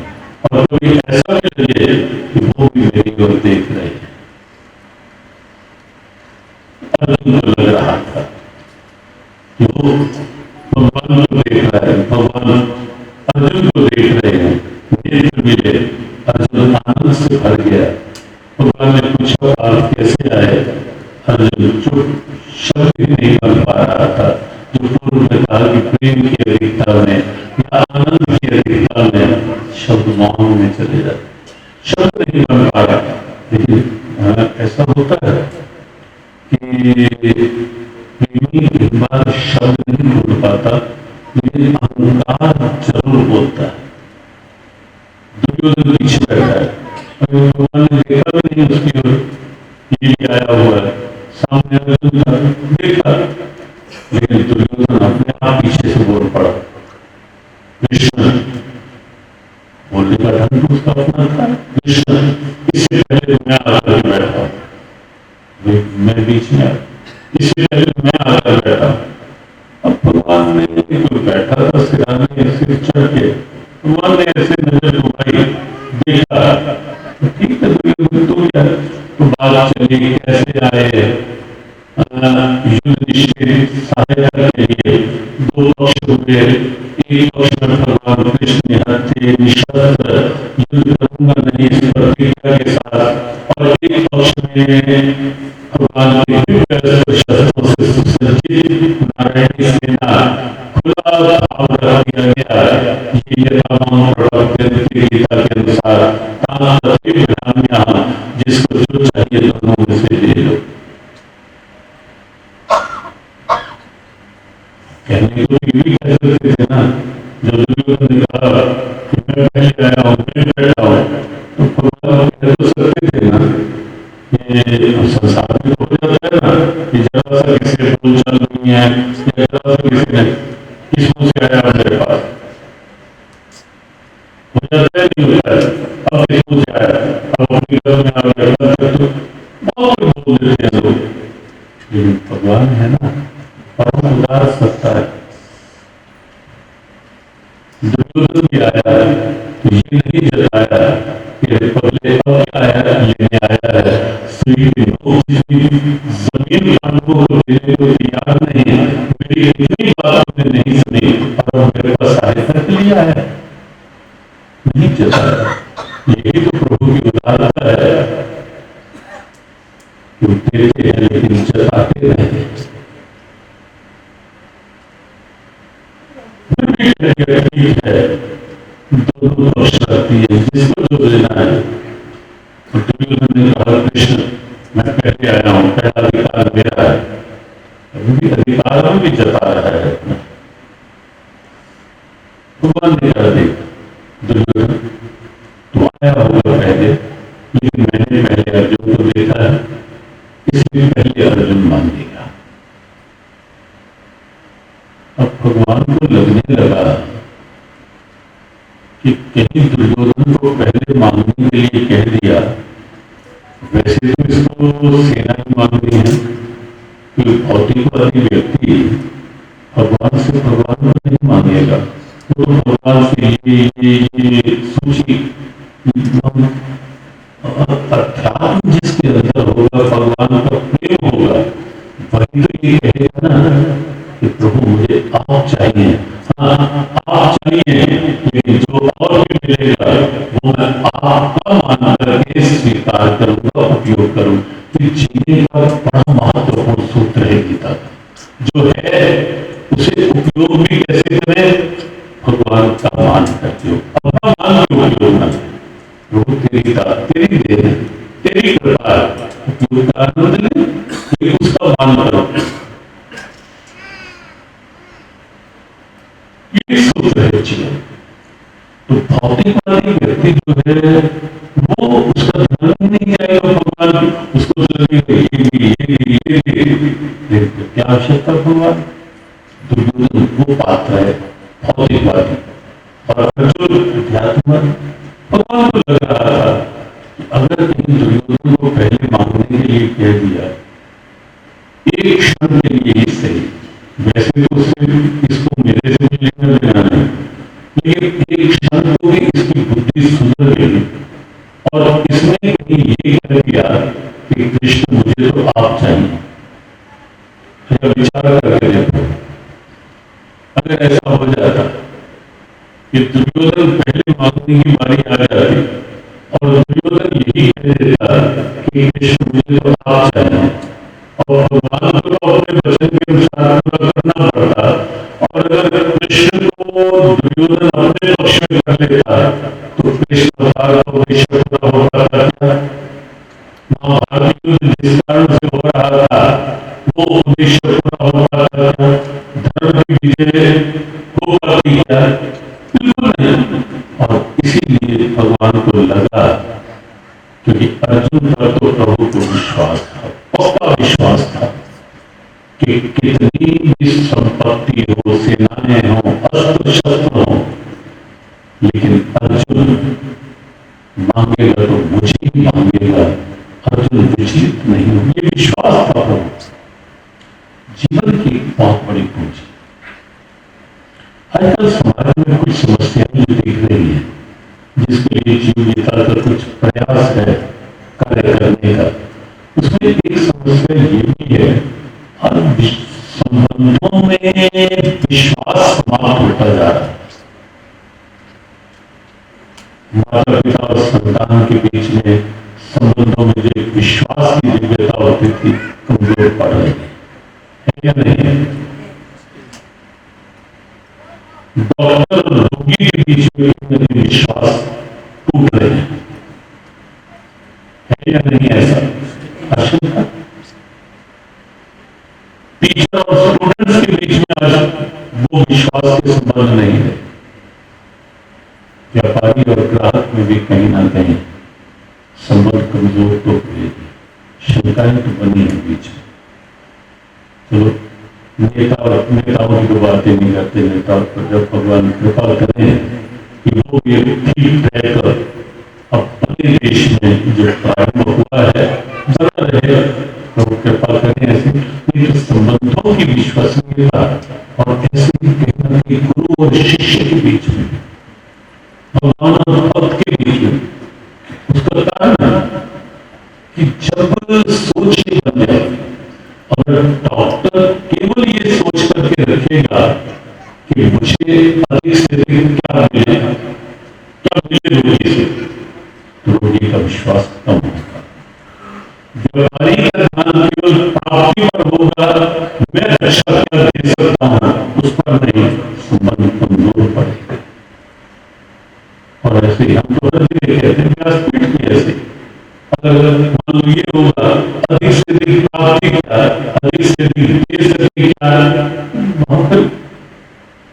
और कभी ऐसा भी लगे कि वो भी मेरी ओर देख रहे हैं। अर्जुन को लग रहा था मिले अर्जुन आनंद से भर गया। भगवान ने पूछा आप कैसे आए? अर्जुन चुप, शब्द ही नहीं बन पा रहा था। जो पूर्व में कहा कि प्रेम की अधिकता में या आनंद की अधिकता में शब्द मौन में चले जाते, शब्द नहीं बन पा रहा। लेकिन ऐसा होता है कि प्रेमी एक बार शब्द नहीं बोल पाता, लेकिन अहंकार जरूर बोलता है। दुर्योधन पीछे बैठा है, भगवान ने देखा भी नहीं उसकी ओर, ये भी आया हुआ है सामने, अर्जुन था देखा, लेकिन दुर्योधन अपने आप पीछे से बोल पड़ा। कृष्ण बोलने का ढंग तो उसका अपना था। कृष्ण इससे पहले मैं आकर बैठा, मैं बीच में, इससे पहले मैं आकर बैठा। अब भगवान ने कोई बैठा था सिराने सिर चढ़ के, भगवान ने ऐसे नजर घुमाई, देखा तो ठीक है दुर्योधन तो क्या, तो बात चली कैसे आए युधिष्ठिर की सहायता के लिए। दो पक्ष हुए, एक पक्ष में भगवान कृष्ण ने हत्थे निशस्त्र युद्ध करूंगा नहीं इस प्रतिज्ञा के साथ, और एक पक्ष में भगवान के दिव्य शस्त्रों से सुसज्जित नारायण की सेना, खुला भाव रख दिया गया। ये तमाम प्रवक्ता गीता के अनुसार जिसको जो चाहिए दोनों में से ले लो। कहने को भी कह सकते थे ना, जब दुर्योधन ने कहा कि मैं पहले आया हूँ, मैं बैठा हूँ, तो भगवान कह तो सकते थे ना, ये संसार में हो जाता है ना कि जरा सा किसी से बोलचाल नहीं है, जरा सा किसी ने किस मुंह से आया मेरे पास, हो जाता है नहीं होता है। अब किस मुंह से आया, अब अपनी घर में आ गया, तो बहुत बोल देते हैं लोग, लेकिन भगवान है ना परम उदार सत्ता है। दुर्योधन भी आया तो ये नहीं जताया कि पगले अब क्या आया, लेने आया है सुई जमीन पांडवों को देने को तैयार नहीं है, मेरी इतनी बात ने नहीं सुनी और मेरे पास सहायता के लिए आया, नहीं जताया। यही तो प्रभु की उदारता है कि देते हैं लेकिन जताते नहीं। ठीक है, दोनों पक्ष करती है, जिसको जो लेना है। दुर्योधन ने कहा कृष्ण मैं पहले आया हूं, पहला अधिकार मेरा है, अभी भी अधिकार में भी जता रहा है अपना। भगवान ने कहा देख दुर्योधन तू आया होगा पहले, लेकिन मैंने पहले अर्जुन को देखा है, इसलिए पहले अर्जुन मान लेगा। अब भगवान को लगने लगा कि कहीं दुर्योधन को पहले मांगने के लिए कह दिया, वैसे तो इसको सेना ही मांगनी है, कोई भौतिकवादी व्यक्ति भगवान से भगवान को नहीं मांगेगा, तो भगवान से ये सूची अध्यात्म जिसके अंदर होगा, भगवान का प्रेम होगा, वही तो ये कहेगा ना कि प्रभु मुझे आप चाहिए। हाँ आप चाहिए, लेकिन जो और भी मिलेगा वो मैं आपका मान करके स्वीकार करूंगा, उपयोग करूंगा। तो जीने का बड़ा महत्वपूर्ण सूत्र है गीता का, जो है उसे उपयोग भी कैसे करें, भगवान का मान करके, अपना मान के उपयोग न करें। प्रभु तेरी तेरी देन, तेरी कृपा, उपयोग का आनंद ले, लेकिन उसका मान करो। ये सूत्र है जीवन। तो भौतिकवादी व्यक्ति जो है वो उसका ध्यान ही नहीं जाएगा भगवान, उसको लगेगा ये क्या आवश्यकता भगवान। दुर्योधन वो पात्र है भौतिकवादी, और अर्जुन अध्यात्म। भगवान को लग रहा था कि अगर कहीं दुर्योधन को पहले मांगने के लिए कह दिया, एक क्षण के लिए ही सही, वैसे तो इसको मेरे से भी लेना देना नहीं, लेकिन एक क्षण को भी इसकी बुद्धि सुधर गई और इसने कहीं ये कह दिया कि कृष्ण मुझे तो आप चाहिए। विचार करके देखो, अगर ऐसा हो जाता कि दुर्योधन पहले मांगने होने की बारी आ जाती और दुर्योधन यही कह देता कि कृष्ण मुझे तो आप चाहिए, और भगवान को तो अपने वचन के अनुसार पूरा करना पड़ता। और अगर कृष्ण को दुर्योधन अपने पक्ष में कर लेता तो कृष्ण अवतार का उद्देश्य पूरा हो पाता था। महाभारत युद्ध जिस कारण से हो रहा था वो उद्देश्य पूरा हो पाता था, धर्म की विजय हो पाती क्या? बिल्कुल नहीं। और इसीलिए भगवान को लगा, क्योंकि अर्जुन पर तो प्रभु को विश्वास था, पक्का विश्वास था कि कितनी भी संपत्ति हो, सेनाएं हो, अस्त्र शस्त्र हो, लेकिन अर्जुन मांगेगा तो मुझे ही मांगेगा, अर्जुन विचलित नहीं हो। ये विश्वास था प्रभु। जीवन की बहुत बड़ी पूंजी। आजकल समाज में कुछ समस्याएं जो दिख रही है, जिसके लिए जीव नेता का कुछ प्रयास है कार्य करने का, उसमें एक समस्या ये भी है, हर संबंधों में विश्वास समाप्त होता जा रहा है। माता पिता और संतान के बीच में संबंधों में जो विश्वास की दिव्यता होती थी कमजोर पड़ रही है या नहीं है? डॉक्टर और रोगी के बीच में विश्वास टूट रहे हैं, है या नहीं ऐसा? आशंका। टीचर और स्टूडेंट्स के बीच में आज वो विश्वास के संबंध नहीं है। व्यापारी और ग्राहक में भी कहीं ना कहीं संबंध कमजोर तो हुए, शंकाएं तो बनी है बीच में। चलो नेताओं की तो बातें नहीं करते, नेताओं पर जब भगवान कृपा करें कि वो ये ठीक रहकर अपने देश में जो प्रारंभ हुआ है बना रहेगा, तो कृपा करें ऐसे। नहीं तो संबंधों की विश्वसनीयता और ऐसे कहीं ना कहीं गुरु और शिष्य के बीच में, भगवान और भक्त के बीच में, उसका कारण कि जब सोच ये बन जाए, अगर डॉक्टर केवल ये सोच करके रखेगा कि मुझे अधिक से अधिक क्या मिलेगा, क्या मिले रोगी से, तो रोगी का विश्वास कम होगा। व्यापारी का ध्यान केवल प्राप्ति पर होगा, मैं अच्छा क्या दे सकता हूं, उस पर नहीं, संबंध कमजोर पड़ेगा। और ऐसे ही हम तो कहते हैं व्यासपीठ भी ऐसे, अगर मान लो ये होगा अधिक से अधिक प्राप्ति क्या, अधिक से अधिक दे सकते क्या, वहां पर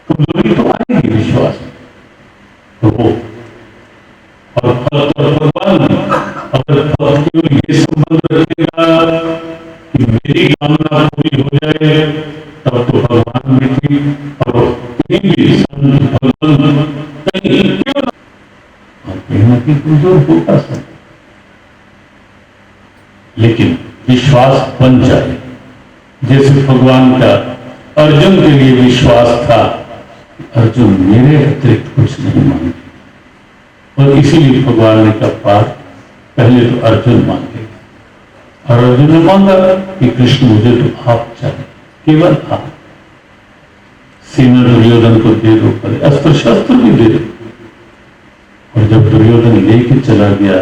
कमजोरी तो आएगी विश्वास तो वो। और भगवान अगर भक्त केवल ये संबंध रखेगा कि मेरी कामना पूरी हो जाए, तब तो भगवान भी ठीक और कहीं भी भगवान कहीं कमजोर होगा सब। लेकिन विश्वास बन जाए, जैसे भगवान का अर्जुन के लिए विश्वास था, अर्जुन मेरे अतिरिक्त कुछ नहीं मांगे, और इसीलिए भगवान ने कहा पार्थ पहले तो अर्जुन मांगेगा। और अर्जुन ने मांगा कि कृष्ण मुझे तो आप चाहिए, केवल आप। सेना दुर्योधन को दे दो, अस्त्र शस्त्र भी दे दो। और जब दुर्योधन लेके चला गया,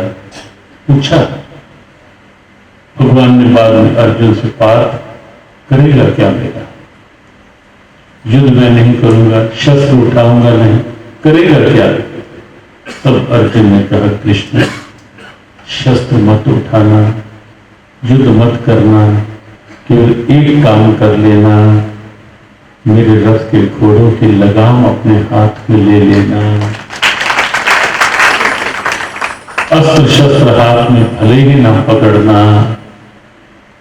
पूछा भगवान ने बाद में अर्जुन से, पार्थ करेगा क्या मेरा? युद्ध मैं नहीं करूंगा, शस्त्र उठाऊंगा नहीं, करेगा क्या? तब अर्जुन ने कहा, कृष्ण शस्त्र मत उठाना, युद्ध मत करना, केवल एक काम कर लेना, मेरे रथ के घोड़ों की लगाम अपने हाथ में ले लेना, अस्त्र शस्त्र हाथ में भले ही ना पकड़ना,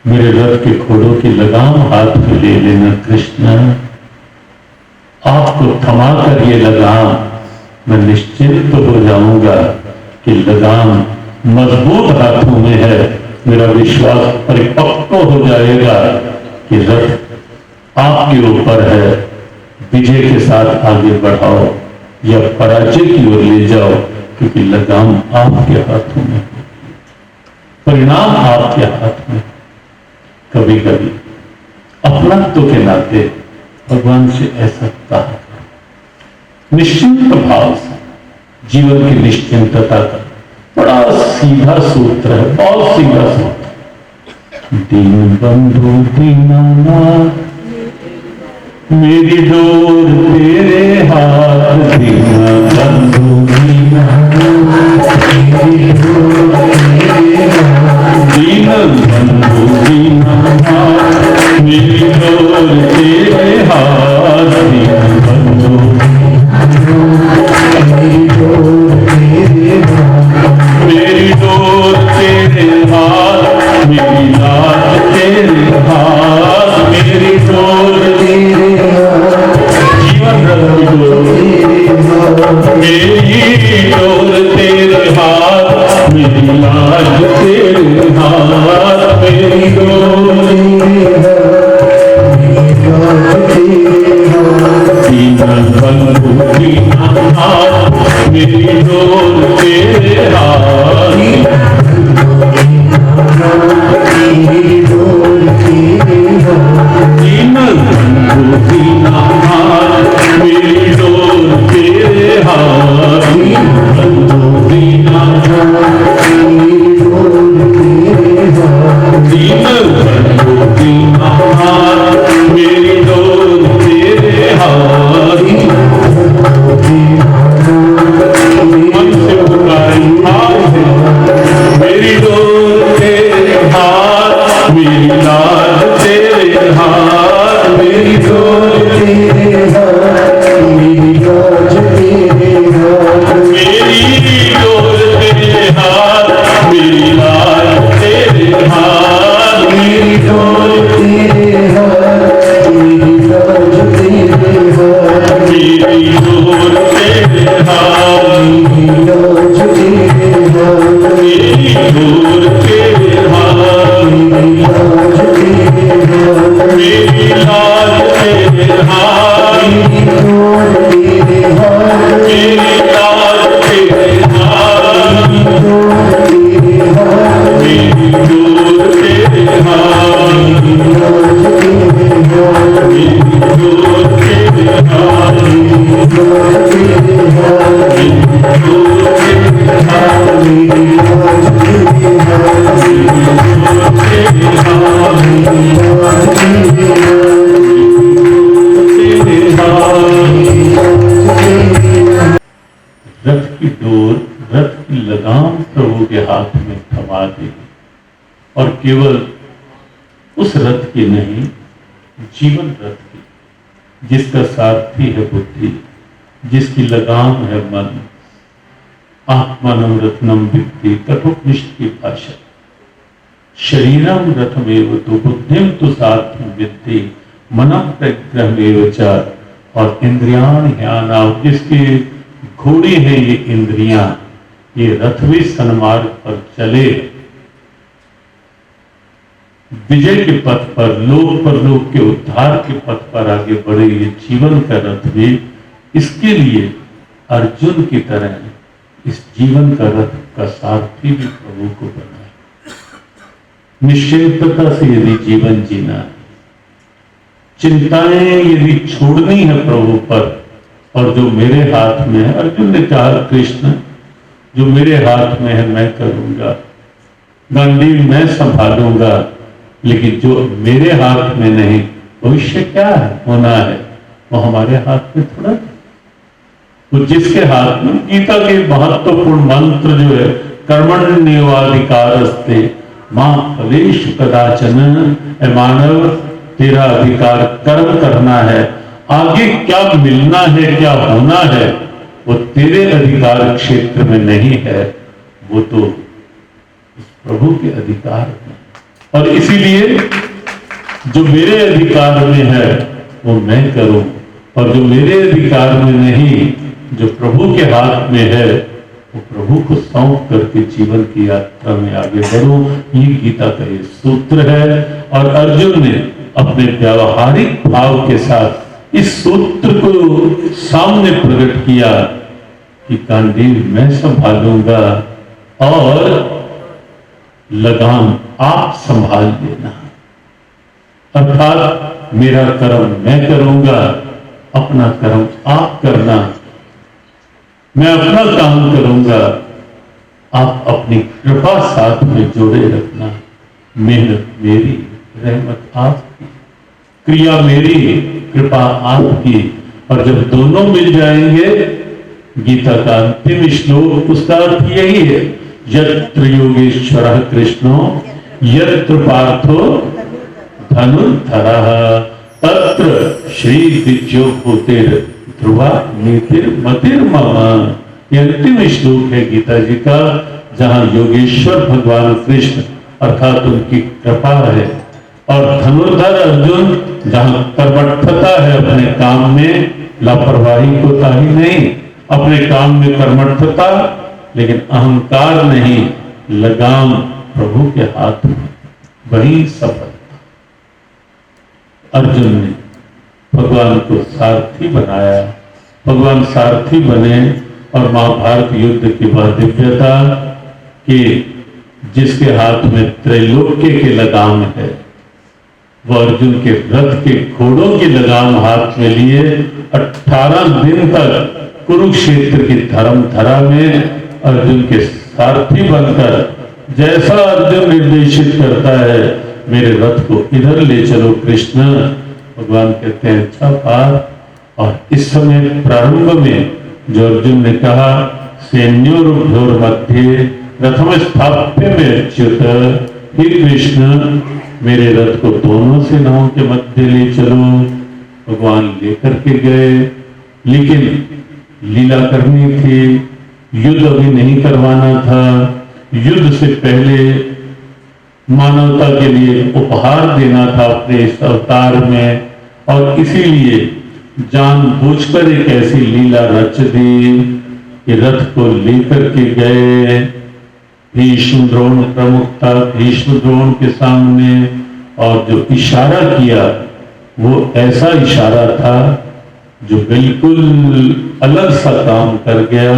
मेरे रथ के घोड़ों की लगाम हाथ में ले लेना। कृष्ण आपको थमा कर ये लगाम, मैं निश्चिंत हो जाऊंगा कि लगाम मजबूत हाथों में है। मेरा विश्वास परिपक्व हो जाएगा कि रथ आपके ऊपर है, विजय के साथ आगे बढ़ाओ या पराजय की ओर ले जाओ, क्योंकि लगाम आपके हाथों में, परिणाम आपके हाथ में। कभी कभी अपनत्व के नाते भगवान से ऐसा कहा, निश्चिंत भाव से जीवन की निश्चिंतता का बड़ा सीधा सूत्र है, बहुत सीधा सूत्र। दीन बंधु दीनानाथ मेरी डोर तेरे हाथ, दीन बंधु दीनानाथ मेरी डोर तेरे हाथ, दीन बंधु दीनानाथ मेरी डोर तेरे हाथ, दीन बंधु मेरी डोर तेरे हाथ, मेरी डोर तेरे हाथ, मेरी लाज तेरे हाथ, मेरी डोर तेरे हाथ, जीवन रथ की डोर मेरी डोर तेरे हाथ, मेरी लाज तेरे हाथ, मेरी डोर तेरे हाथ, दीन बंधु दीनानाथ मेरी डोर तेरे हाथ, मेरी डोर तेरे हाथ, दीन बंधु दीनानाथ मेरी डोर तेरे हाथ, दीन बंधु दीनानाथ मेरी डोर तेरे हाथ, दीन बंधु दीनानाथ मेरी डोर तेरे हाथ, मन से पुकारे हाथ मेरी डोर तेरे हाथ, मेरी लाज तेरे हाथ, मेरी डोर तेरे हाथ, मेरी लाज तेरे हाथ, मेरी डोर तेरे हाथ, मेरी लाज तेरे हाथ, मेरी डोर तेरे हाथ, मेरी लाज तेरे हाथ, मेरी डोर तेरे हाथ, मेरी लाज तेरे हाथ, मेरी डोर तेरे हाथ, मेरी लाज तेरे हाथ, मेरी लाज तेरे हाथ, मेरी डोर तेरे हाथ, मेरी लाज तेरे हाथ, मेरी डोर तेरे हाथ, मेरी डोर तेरे हाथ, मेरी लाज तेरे हाथ, मेरी डोर तेरे हाथ, मेरी डोर तेरे हाथ, मेरी लाज तेरे हाथ, मेरी डोर तेरे हाथ, मेरी लाज तेरे हाथ, रथ की डोर, रथ की लगाम प्रभु के हाथ में थमा दी और केवल उस रथ की नहीं, जीवन रथ की, जिसका सारथी है बुद्धि, जिसकी लगाम है मन। आत्मानं रत्नम विद्धि कठोपनिषद की भाषा। शरीरम रथमेव तो बुद्धिम तो सार्थम विद्धि मनम प्रग्रहमेव च, और इंद्रियाण ज्ञानाव, जिसके घोड़े हैं ये इंद्रियां, ये रथ भी सन्मार्ग पर चले, विजय के पथ पर, लोक परलोक के उद्धार के पथ पर आगे बढ़े। ये जीवन का रथ भी, इसके लिए अर्जुन की तरह इस जीवन का रथ का सारथी भी प्रभु को बना है। निश्चिंतता से यदि जीवन जीना है, चिंताएं यदि छोड़नी है प्रभु पर, और जो मेरे हाथ में है, अर्जुन ने कहा कृष्ण जो मेरे हाथ में है मैं करूंगा, गांडीव मैं संभालूंगा, लेकिन जो मेरे हाथ में नहीं, भविष्य क्या है होना है वो हमारे हाथ में थोड़ा। तो जिसके हाथ में, गीता के महत्वपूर्ण मंत्र जो है कर्मण्येवाधिकारस्ते मां फलेषु कदाचन, मानव तेरा अधिकार कर्म करना है, आगे क्या मिलना है क्या होना है वो तेरे अधिकार क्षेत्र में नहीं है, वो तो प्रभु के अधिकार में। और इसीलिए जो मेरे अधिकार में है वो मैं करूं, और जो मेरे अधिकार में नहीं, जो प्रभु के हाथ में है, वो प्रभु को सौंप करके जीवन की यात्रा में आगे बढ़ो। ये गीता का ये सूत्र है। और अर्जुन ने अपने व्यावहारिक भाव के साथ इस सूत्र को सामने प्रकट किया कि गांडीव मैं संभालूंगा और लगाम आप संभाल लेना, अर्थात मेरा कर्म मैं करूंगा, अपना कर्म आप करना। मैं अपना काम करूंगा, आप अपनी कृपा साथ में जोड़े रखना। मेहनत मेरी, रहमत आपकी, क्रिया मेरी, कृपा आपकी। और जब दोनों मिल जाएंगे, गीता का अंतिम श्लोक उसका अर्थ यही है, यत्र योगेश्वरः कृष्णो यत्र पार्थो धनुर्धरः तत्र श्री विद्यो भूतिर ध्रुवा नीतिर मतिर मम। ये अंतिम श्लोक है गीता जी का, जहां योगेश्वर भगवान कृष्ण अर्थात उनकी कृपा है, और धनुर्धर अर्जुन जहां कर्मठता है, अपने काम में लापरवाही कोताही नहीं, अपने काम में कर्मठता लेकिन अहंकार नहीं, लगाम प्रभु के हाथ में, वही सफलता। अर्जुन ने भगवान को सारथी बनाया, भगवान सारथी बने, और महाभारत युद्ध की वह दिव्यता कि जिसके हाथ में त्रैलोक्य के लगाम है, वह अर्जुन के रथ के घोड़ों की लगाम हाथ में लिए 18 दिन तक कुरुक्षेत्र की धर्मधरा में अर्जुन के सारथी बनकर, जैसा अर्जुन निर्देशित करता है, मेरे रथ को इधर ले चलो कृष्ण, भगवान कहते हैं अच्छा पार। और इस समय प्रारंभ में जो अर्जुन ने कहा, सैन्योरुभयोर मध्य रथम स्थाप्य में अच्युत, हे कृष्ण मेरे रथ को दोनों सेनाओं के मध्य ले चलो। भगवान लेकर के गए, लेकिन लीला करनी थी, युद्ध अभी नहीं करवाना था। युद्ध से पहले मानवता के लिए उपहार देना था अपने इस अवतार में, और इसीलिए जानबूझकर एक ऐसी लीला रच दी कि रथ को लेकर के गए। भीष्म द्रोण प्रमुख था, भीष्म द्रोण के सामने, और जो इशारा किया वो ऐसा इशारा था जो बिल्कुल अलग सा काम कर गया।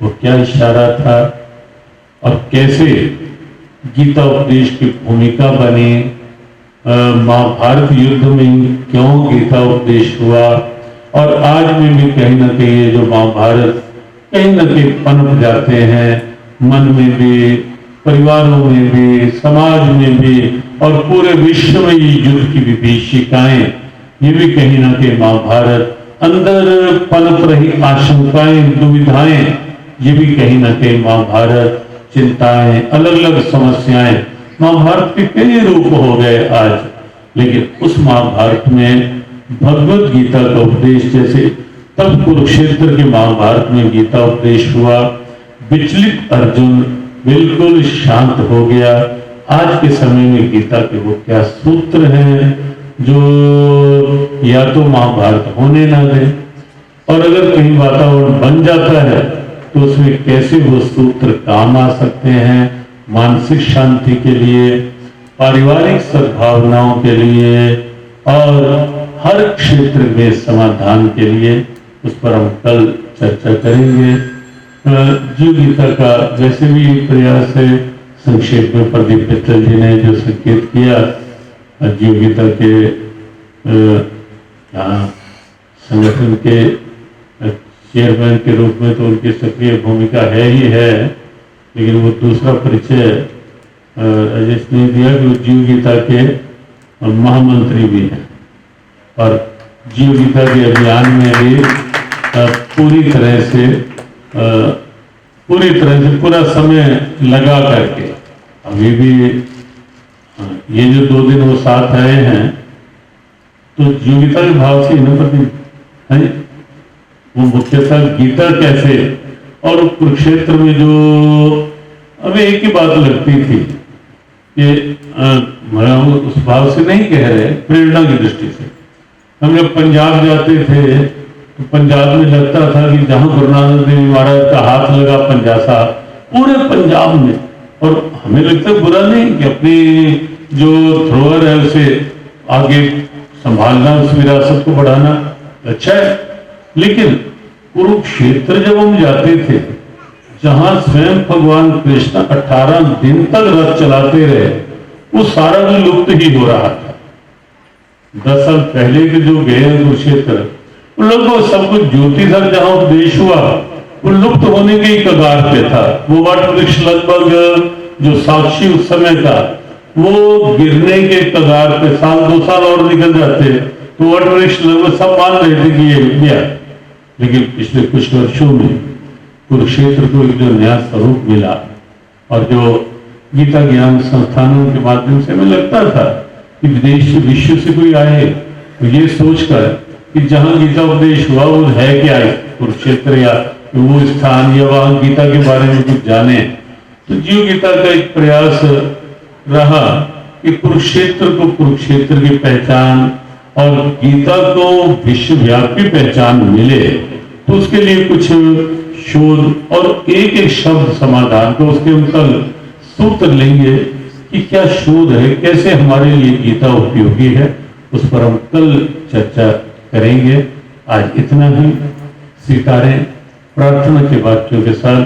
वो क्या इशारा था और कैसे गीता उपदेश की भूमिका बनी, महाभारत युद्ध में क्यों गीता उपदेश हुआ, और आज में भी कहीं ना कहीं ये जो महाभारत कहीं ना कहीं पनप जाते हैं, मन में भी, परिवारों में भी, समाज में भी, और पूरे विश्व में ये युद्ध की विभीषिकाएं, ये भी कहीं ना कहीं महाभारत अंदर पनप रही आशंकाएं, दुविधाएं, ये भी कहीं ना कहीं महाभारत चिंताएं, अलग अलग समस्याएं, महाभारत के कई रूप हो गए आज। लेकिन उस महाभारत में भगवत गीता का उपदेश, जैसे तब कुरुक्षेत्र के महाभारत में गीता उपदेश हुआ, विचलित अर्जुन बिल्कुल शांत हो गया। आज के समय में गीता के वो क्या सूत्र हैं जो या तो महाभारत होने ना दे, और अगर कहीं वातावरण बन जाता है तो उसमें कैसे वो सूत्र काम आ सकते हैं, मानसिक शांति के लिए, पारिवारिक सद्भावनाओं के लिए, और हर क्षेत्र में समाधान के लिए। उस पर हम कल चर्चा करेंगे। जीव गीता का वैसे भी प्रयास है, संक्षेप में प्रदीप मित्तल जी ने जो संकेत किया, जीव गीता के संगठन के चेयरमैन के रूप में तो उनकी सक्रिय भूमिका है ही है, लेकिन वो दूसरा परिचय राजेश ने दिया कि वो जीव गीता के महामंत्री भी हैं, और जीव गीता के अभियान में भी पूरी तरह से पूरा समय लगा करके, अभी भी ये जो 2 दिन वो साथ आए हैं, तो जीव गीता के भाव से इन्हें पता है वो मुख्यतः गीता कैसे, और कुरुक्षेत्र में जो हमें एक ही बात लगती थी कि हम उस भाव से नहीं कह रहे, प्रेरणा की दृष्टि से। हम जब पंजाब जाते थे तो पंजाब में लगता था कि जहां गुरु नानक देव महाराज का हाथ लगा पंजासा, पूरे पंजाब में, और हमें लगता है बुरा नहीं कि अपनी जो धरोहर है उसे आगे संभालना, उस विरासत को बढ़ाना अच्छा है। लेकिन कुरुक्षेत्र जब हम जाते थे, जहां स्वयं भगवान कृष्ण 18 दिन तक रथ चलाते रहे, वो सारा भी लुप्त ही हो रहा था। 10 साल पहले के जो गए कुरुक्षेत्र, उन लोगों को सब कुछ ज्योति सर जहां उपदेश हुआ वो लुप्त होने के ही कगार पे था। वो वट वृक्ष लगभग जो साक्षी उस समय का, वो गिरने के कगार पे, साल 2 साल और निकल जाते तो वट वृक्ष लगभग सब मान रहे थे कि ये गया। लेकिन पिछले कुछ वर्षों में कुरुक्षेत्र को एक जो नया स्वरूप मिला, और जो गीता ज्ञान संस्थानों के माध्यम से हमें लगता था कि विदेश से, विश्व से कोई आए तो ये सोचकर कि जहां गीता उपदेश हुआ वो है क्या, कुरुक्षेत्र या वो स्थान, या वहां गीता के बारे में कुछ जाने। तो जीव गीता का एक प्रयास रहा कि कुरुक्षेत्र को कुरुक्षेत्र की पहचान और गीता को विश्वव्यापी पहचान मिले, तो उसके लिए कुछ शोध और एक एक शब्द समाधान को उसके हम कल सूत्र लेंगे कि क्या शोध है, कैसे हमारे लिए गीता उपयोगी है, उस पर हम कल चर्चा करेंगे। आज इतना ही। स्वीकारें प्रार्थना के वाक्यों के साथ।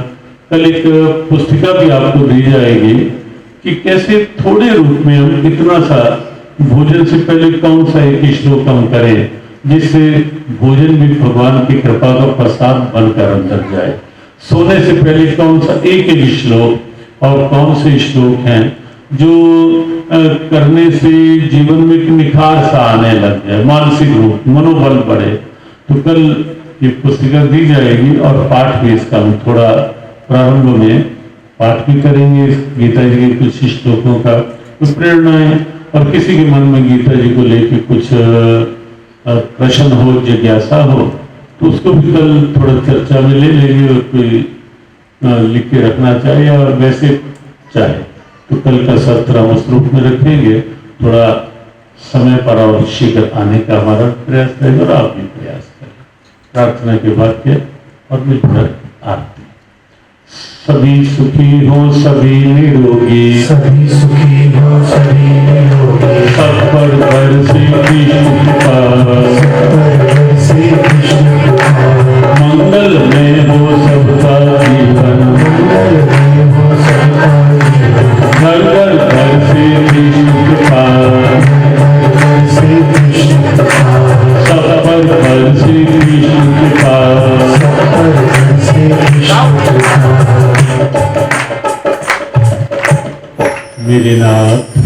कल एक पुस्तिका भी आपको दी जाएगी कि कैसे थोड़े रूप में हम इतना सा भोजन से पहले कौन सा एक श्लोक हम करें जिससे भोजन भी भगवान की कृपा का प्रसाद बनकर अंदर जाए। सोने से पहले कौन सा एक एक श्लोक और कौन से श्लोक हैं जो करने से जीवन में एक निखार सा आने लग जाए, मानसिक रूप मनोबल बढ़े। तो कल ये पुस्तिका दी जाएगी और पाठ भी इसका हम थोड़ा प्रारंभ में पाठ भी करेंगे गीता जी के कुछ श्लोकों का, कुछ प्रेरणाएं, और किसी के मन में गीता जी को लेकर कुछ प्रश्न हो, जिज्ञासा हो, तो उसको भी कल थोड़ा चर्चा में ले लेंगे। और कोई लिख के रखना चाहे और वैसे चाहे तो कल का सत्र हम उस रूप में रखेंगे। थोड़ा समय पर और शीघ्र आने का हमारा प्रयास रहेगा और आप भी प्रयास करें। प्रार्थना के वाक्य और मिलकर आरती। सभी सुखी हो, सभी निरोगी, सभी सुखी हो, सभी निरोगी, सब पर बरसे कृष्ण कृपा, से कृष्ण कृपा, मंगल में हो सबका जीवन, मंगल में हो सबका जीवन, घर घर बरसे कृष्ण कृपा, से कृष्ण कृपा, सब पर बरसे कृष्ण कृपा। से कृष्ण कृपा। मेरे नाथ,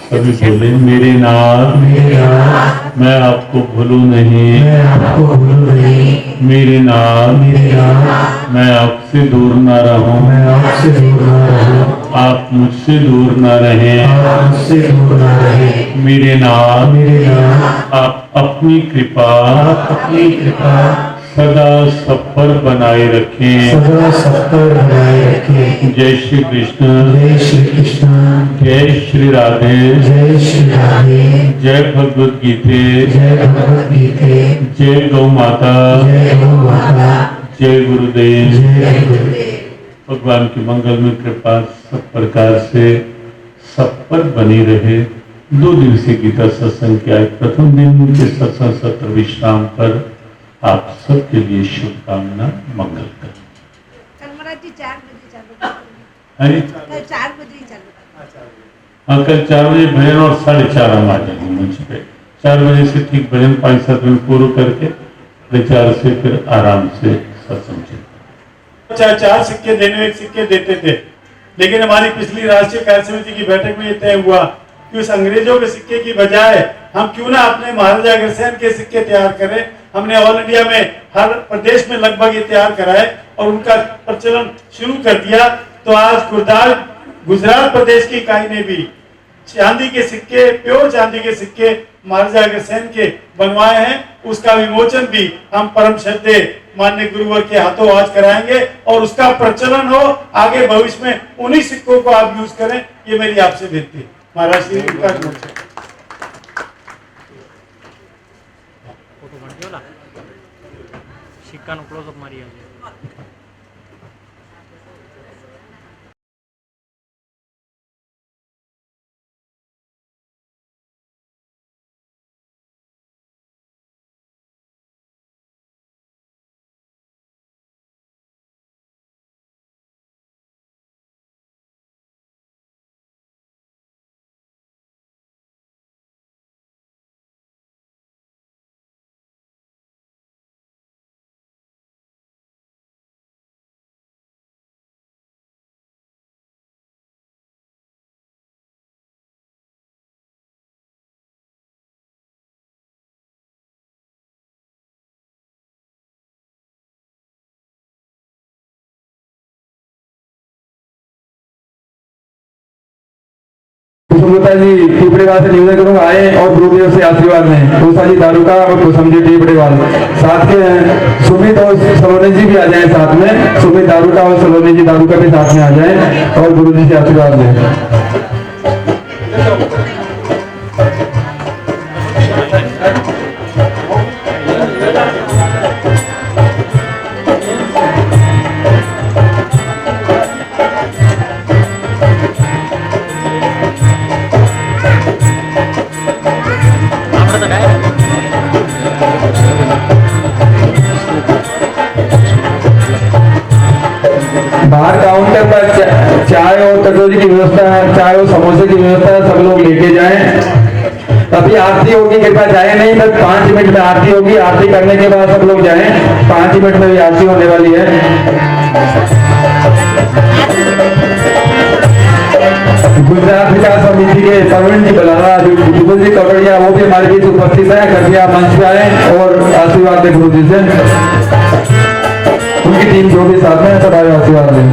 कभी बोले मेरे नाथ, मैं आपको भूलूं नहीं, मैं आपको भूलूं नहीं, मेरे नाथ, मैं आपसे दूर न रहूं, मैं आपसे दूर न रहूं, आप मुझसे दूर न रहें। आप मुझसे दूर न रहे। मेरे नाथ, नाथ, आप अपनी कृपा अपनी कृपा सदा सब पर बनाए रखें। सदा सब पर बनाए रखें। जय श्री कृष्ण, जय श्री कृष्ण, जय श्री राधे, जय श्री राधे, जय भगवद गीते, जय भगवद गीते, जय गौ माता, जय गौ माता, जय गुरुदेव। जय गुरुदेव। भगवान की मंगल में कृपा सब प्रकार से सब पर बनी रहे। 2 दिवसीय गीता सत्संग के आज प्रथम दिन के सत्संग सत्र विश्राम पर आप सबके लिए शुभकामना, मंगल कर। कल महाराज जी 4 बजे चालू अरे कल 4 बजे ही चालू हाँ, कल 4 बजे भजन और 4:30 हम आ जाएंगे मंच पे। 4 बजे से ठीक भजन 5-7 मिनट पूरा करके 4:30 से फिर आराम से सत्संग चलेगा। 4 सिक्के देने में 1 सिक्के देते थे, लेकिन हमारी पिछली राष्ट्रीय कार्य समिति की बैठक में ये तय हुआ कि उस अंग्रेजों के सिक्के की बजाय हम क्यों ना अपने महाराजा अग्रसेन के सिक्के तैयार करें। हमने ऑल इंडिया में हर प्रदेश में लगभग ये तैयार कराए और उनका प्रचलन शुरू कर दिया। तो आज गुजरात प्रदेश की इकाई ने भी चांदी के सिक्के, प्योर चांदी के सिक्के महाराजा अग्रसेन के बनवाए हैं। उसका विमोचन भी हम परम श्रद्धेय माननीय गुरुवर के हाथों आज कराएंगे और उसका प्रचलन हो आगे भविष्य में। उन्हीं सिक्कों को आप यूज करें, ये मेरी आपसे विनती है। महाराज श्री का विमोचन। સિક્કાનો ક્લોઝઅપ મારી આવે सुब्रता जी टिपड़ेवाल से निवेदन करूंगा आए और गुरुदेव से आशीर्वाद लें। उषा जी दारूका और कुसुम जी टिपड़ेवाल साथ के सुमित और सलोनी जी भी आ जाएं साथ में। सुमित दारूका और सलोनी जी दारूका भी साथ में आ जाएं और गुरु जी से आशीर्वाद लें। बाहर काउंटर पर चाय और कटोरी की व्यवस्था है, चाय और समोसे की व्यवस्था है, सब लोग लेके जाएं। अभी आरती होगी, कृपया जाए नहीं, बस 5 मिनट में आरती होगी। आरती करने के बाद सब लोग जाएं, 5 मिनट में भी आरती होने वाली है। गुजरात विकास समिति के प्रवीण जी बलारा, विपुल जी कवड़िया, वो भी हमारे बीच उपस्थित है। कृपया मंच पे आए और आशीर्वाद दें गुरु जी से। उनकी टीम जो भी साथ में सब आए आशीर्वाद दें।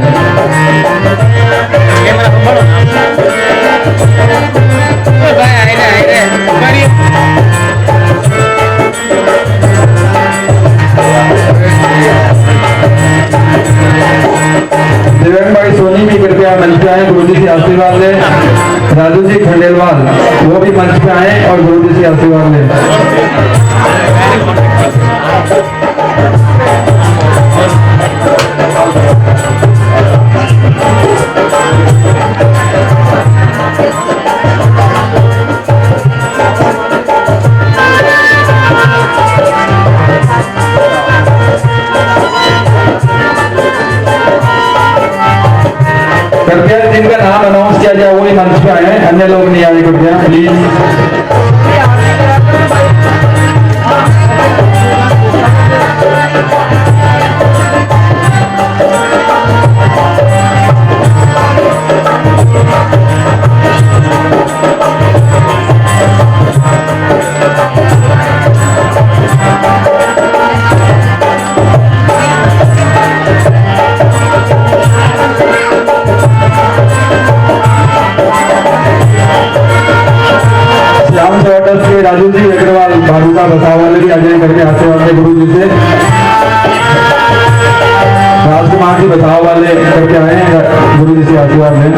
दिव्यांग भाई सोनी भी कृपया मंच पे आए, गुरु जी से आशीर्वाद लें। राजू जी खंडेलवाल वो भी मंच पे आए और गुरु जी से आशीर्वाद लें। कृपया जिनका नाम अनाउंस किया जाए वही मंच पे आए, अन्य लोग नहीं आए कृपया प्लीज। राजू जी अग्रवाल बारूका बसाव वाले भी आ जाए करके आशीर्वाद दें गुरु जी से। राजकुमार जी बसाव वाले करके आए, गुरु जी से आशीर्वाद दें।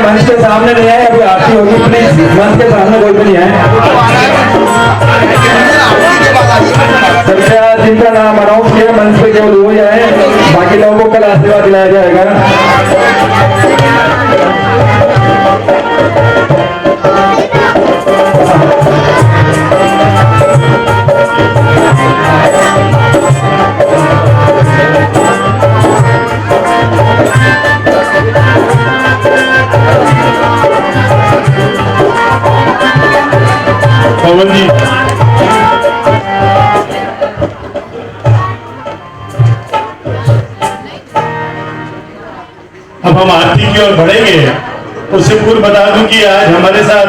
मंच के सामने नहीं आए, अभी आरती होगी, प्लीज मंच के सामने कोई भी नहीं आए। कृपया जिनका नाम अनाउंस किया मंच पे केवल हो जाए, बाकी लोगों को कल आशीर्वाद दिलाया जाएगा। पवन जी अब हम आरती की ओर बढ़ेंगे। उससे पूर्व बता दूं कि आज हमारे साथ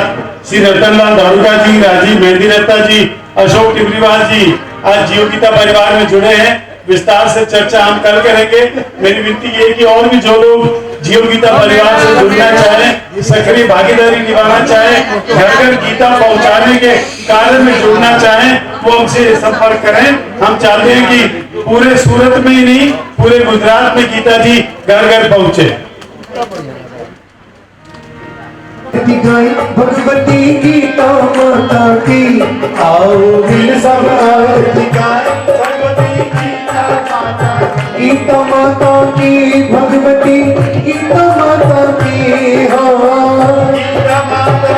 श्री रतनलाल दारूका जी, राजीव मेहंदी रत्ता जी, अशोक टिबरीवाल जी आज जियो गीता परिवार में जुड़े हैं। विस्तार से चर्चा हम कर करेंगे। मेरी विनती ये कि और भी जो लोग जीव गीता परिवार से जुड़ना चाहे, सक्रिय भागीदारी निभाना चाहे, घर घर गीता पहुंचाने के कार्य में जुड़ना चाहे, वो हमसे संपर्क करें। हम चाहते हैं कि पूरे सूरत में ही नहीं, पूरे गुजरात में गीता जी घर घर पहुंचे। भगवती गीता माता की आओ मिल सब आरती गाएं। गीता माता की भगवती गीता माता की हाँ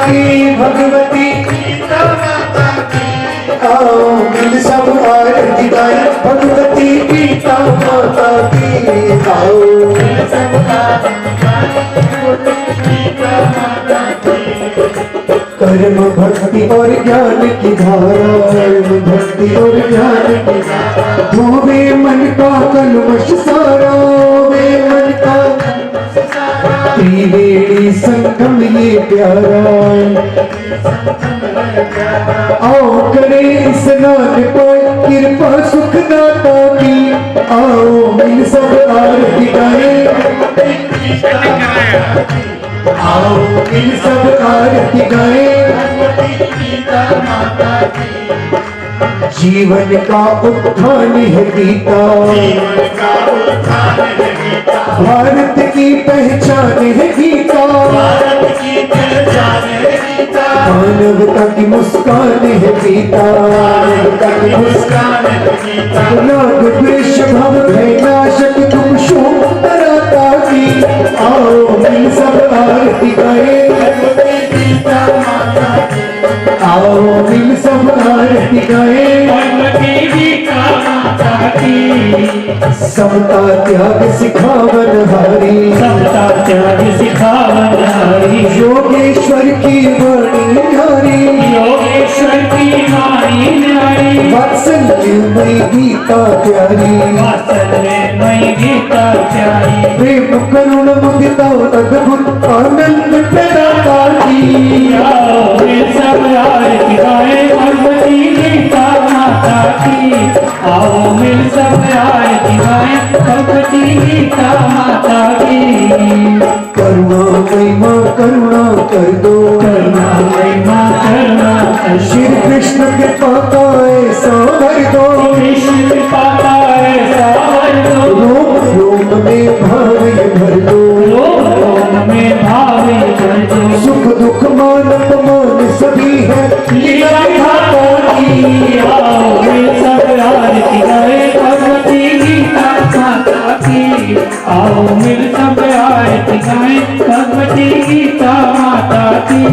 की भगवती गीता माता की आओ मिल सब आरती गाएं। भगवती गीता माता की आओ मिल सब आरती गाएं। कर्म भक्ति और ज्ञान की धारा, कर्म भक्ति और ज्ञान की धारा, धोवे मन का कलमश सारा, वे मन का त्रिवेणी संगम ये प्यारा। आओ करे स्नान पाए कृपा सुख दाता की, आओ मिल सब आरती गाएं। आओ मिल सब आरती गाएं। जीवन का उत्थान है गीता, भारत की पहचान है गीता, मानवता की मुस्कान है गीता, मानवता की मुस्कान है गीता। नाग वृषभ भय नाशक तुम शोक तराता की, आओ मिल सब आरती गाएं। आओ मिल सब आरती गाएं। समता त्याग सिखावन हारी, समता त्याग सिखावन हारी, योगेश्वर की वाणी न्यारी, योगेश्वर की वाणी न्यारी, वात्सल्यमयी गीता प्यारी, वात्सल्यमयी गीता प्यारी। प्रेम करुण मुदिता अद्भुत आनंद प्रदाता की, आओ मिल सब आरती गाएं। भगवती गीता माता की आओ मिल सब आरती गाएं। भगवती गीता माता की करुणामयी माँ करुणा कर दो, करुणामयी माँ करुणा कर दो। श्री कृष्ण कृपा का ऐसा भर दो, कृष्ण कृपा का ऐसा भर दो। रोम रोम में भाव ये भर दो, रोम रोम में भाव ये भर दो। सुख दुख मान अपमान सभी है लीला खाता की आओ मिल सब आरती गाएं। भगवती गीता माता की आओ मिल सब आरती गाएं। भगवती गीता माता की।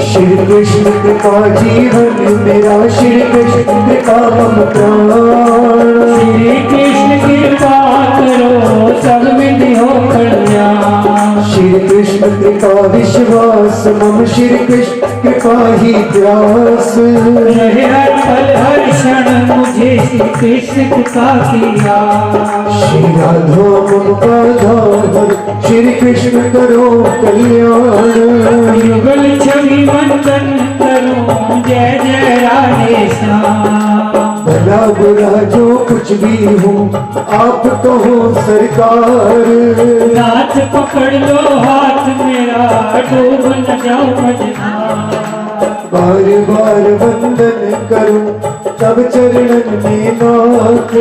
श्री कृष्ण कृपा जीवन मेरा, श्री कृष्ण कृपा मम प्राण, श्री कृष्ण कृपा करो सब विधि हो कल्याण। श्री कृष्ण कृपा विश्वास मम, श्री कृष्ण कृपा ही प्यास। रहे हर पल हर क्षण मुझे श्री कृष्ण कृपा की आस। श्री राधा मम बाधाधर, श्री कृष्ण करो कल्याण। युगल छवि वंदन करो जय जय राधे श्याम। भला बुरा जो कुछ भी हो आप कहो सरकार, नाथ पकड़ लो हाथ मेरा डूब न जाओ मझधार। बार बार वंदन करूं तब चरणन में नाथ।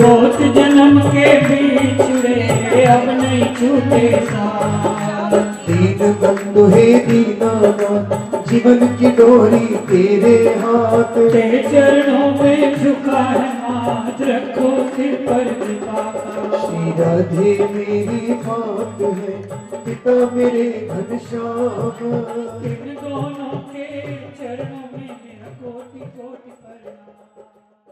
बहुत जन्म के बीच छुड़े अब नहीं छूटे साथ। दीन बंधु हे दीनानाथ, जीवन की डोरी तेरे हाथ। तेरे चरणों में झुका है माथ, रखो सिर पर कृपा का। श्री राधे मेरी बात है, पिता मेरे घनश्याम। इन दोनों के चरणों में मेरा कोटि कोटि प्रणाम।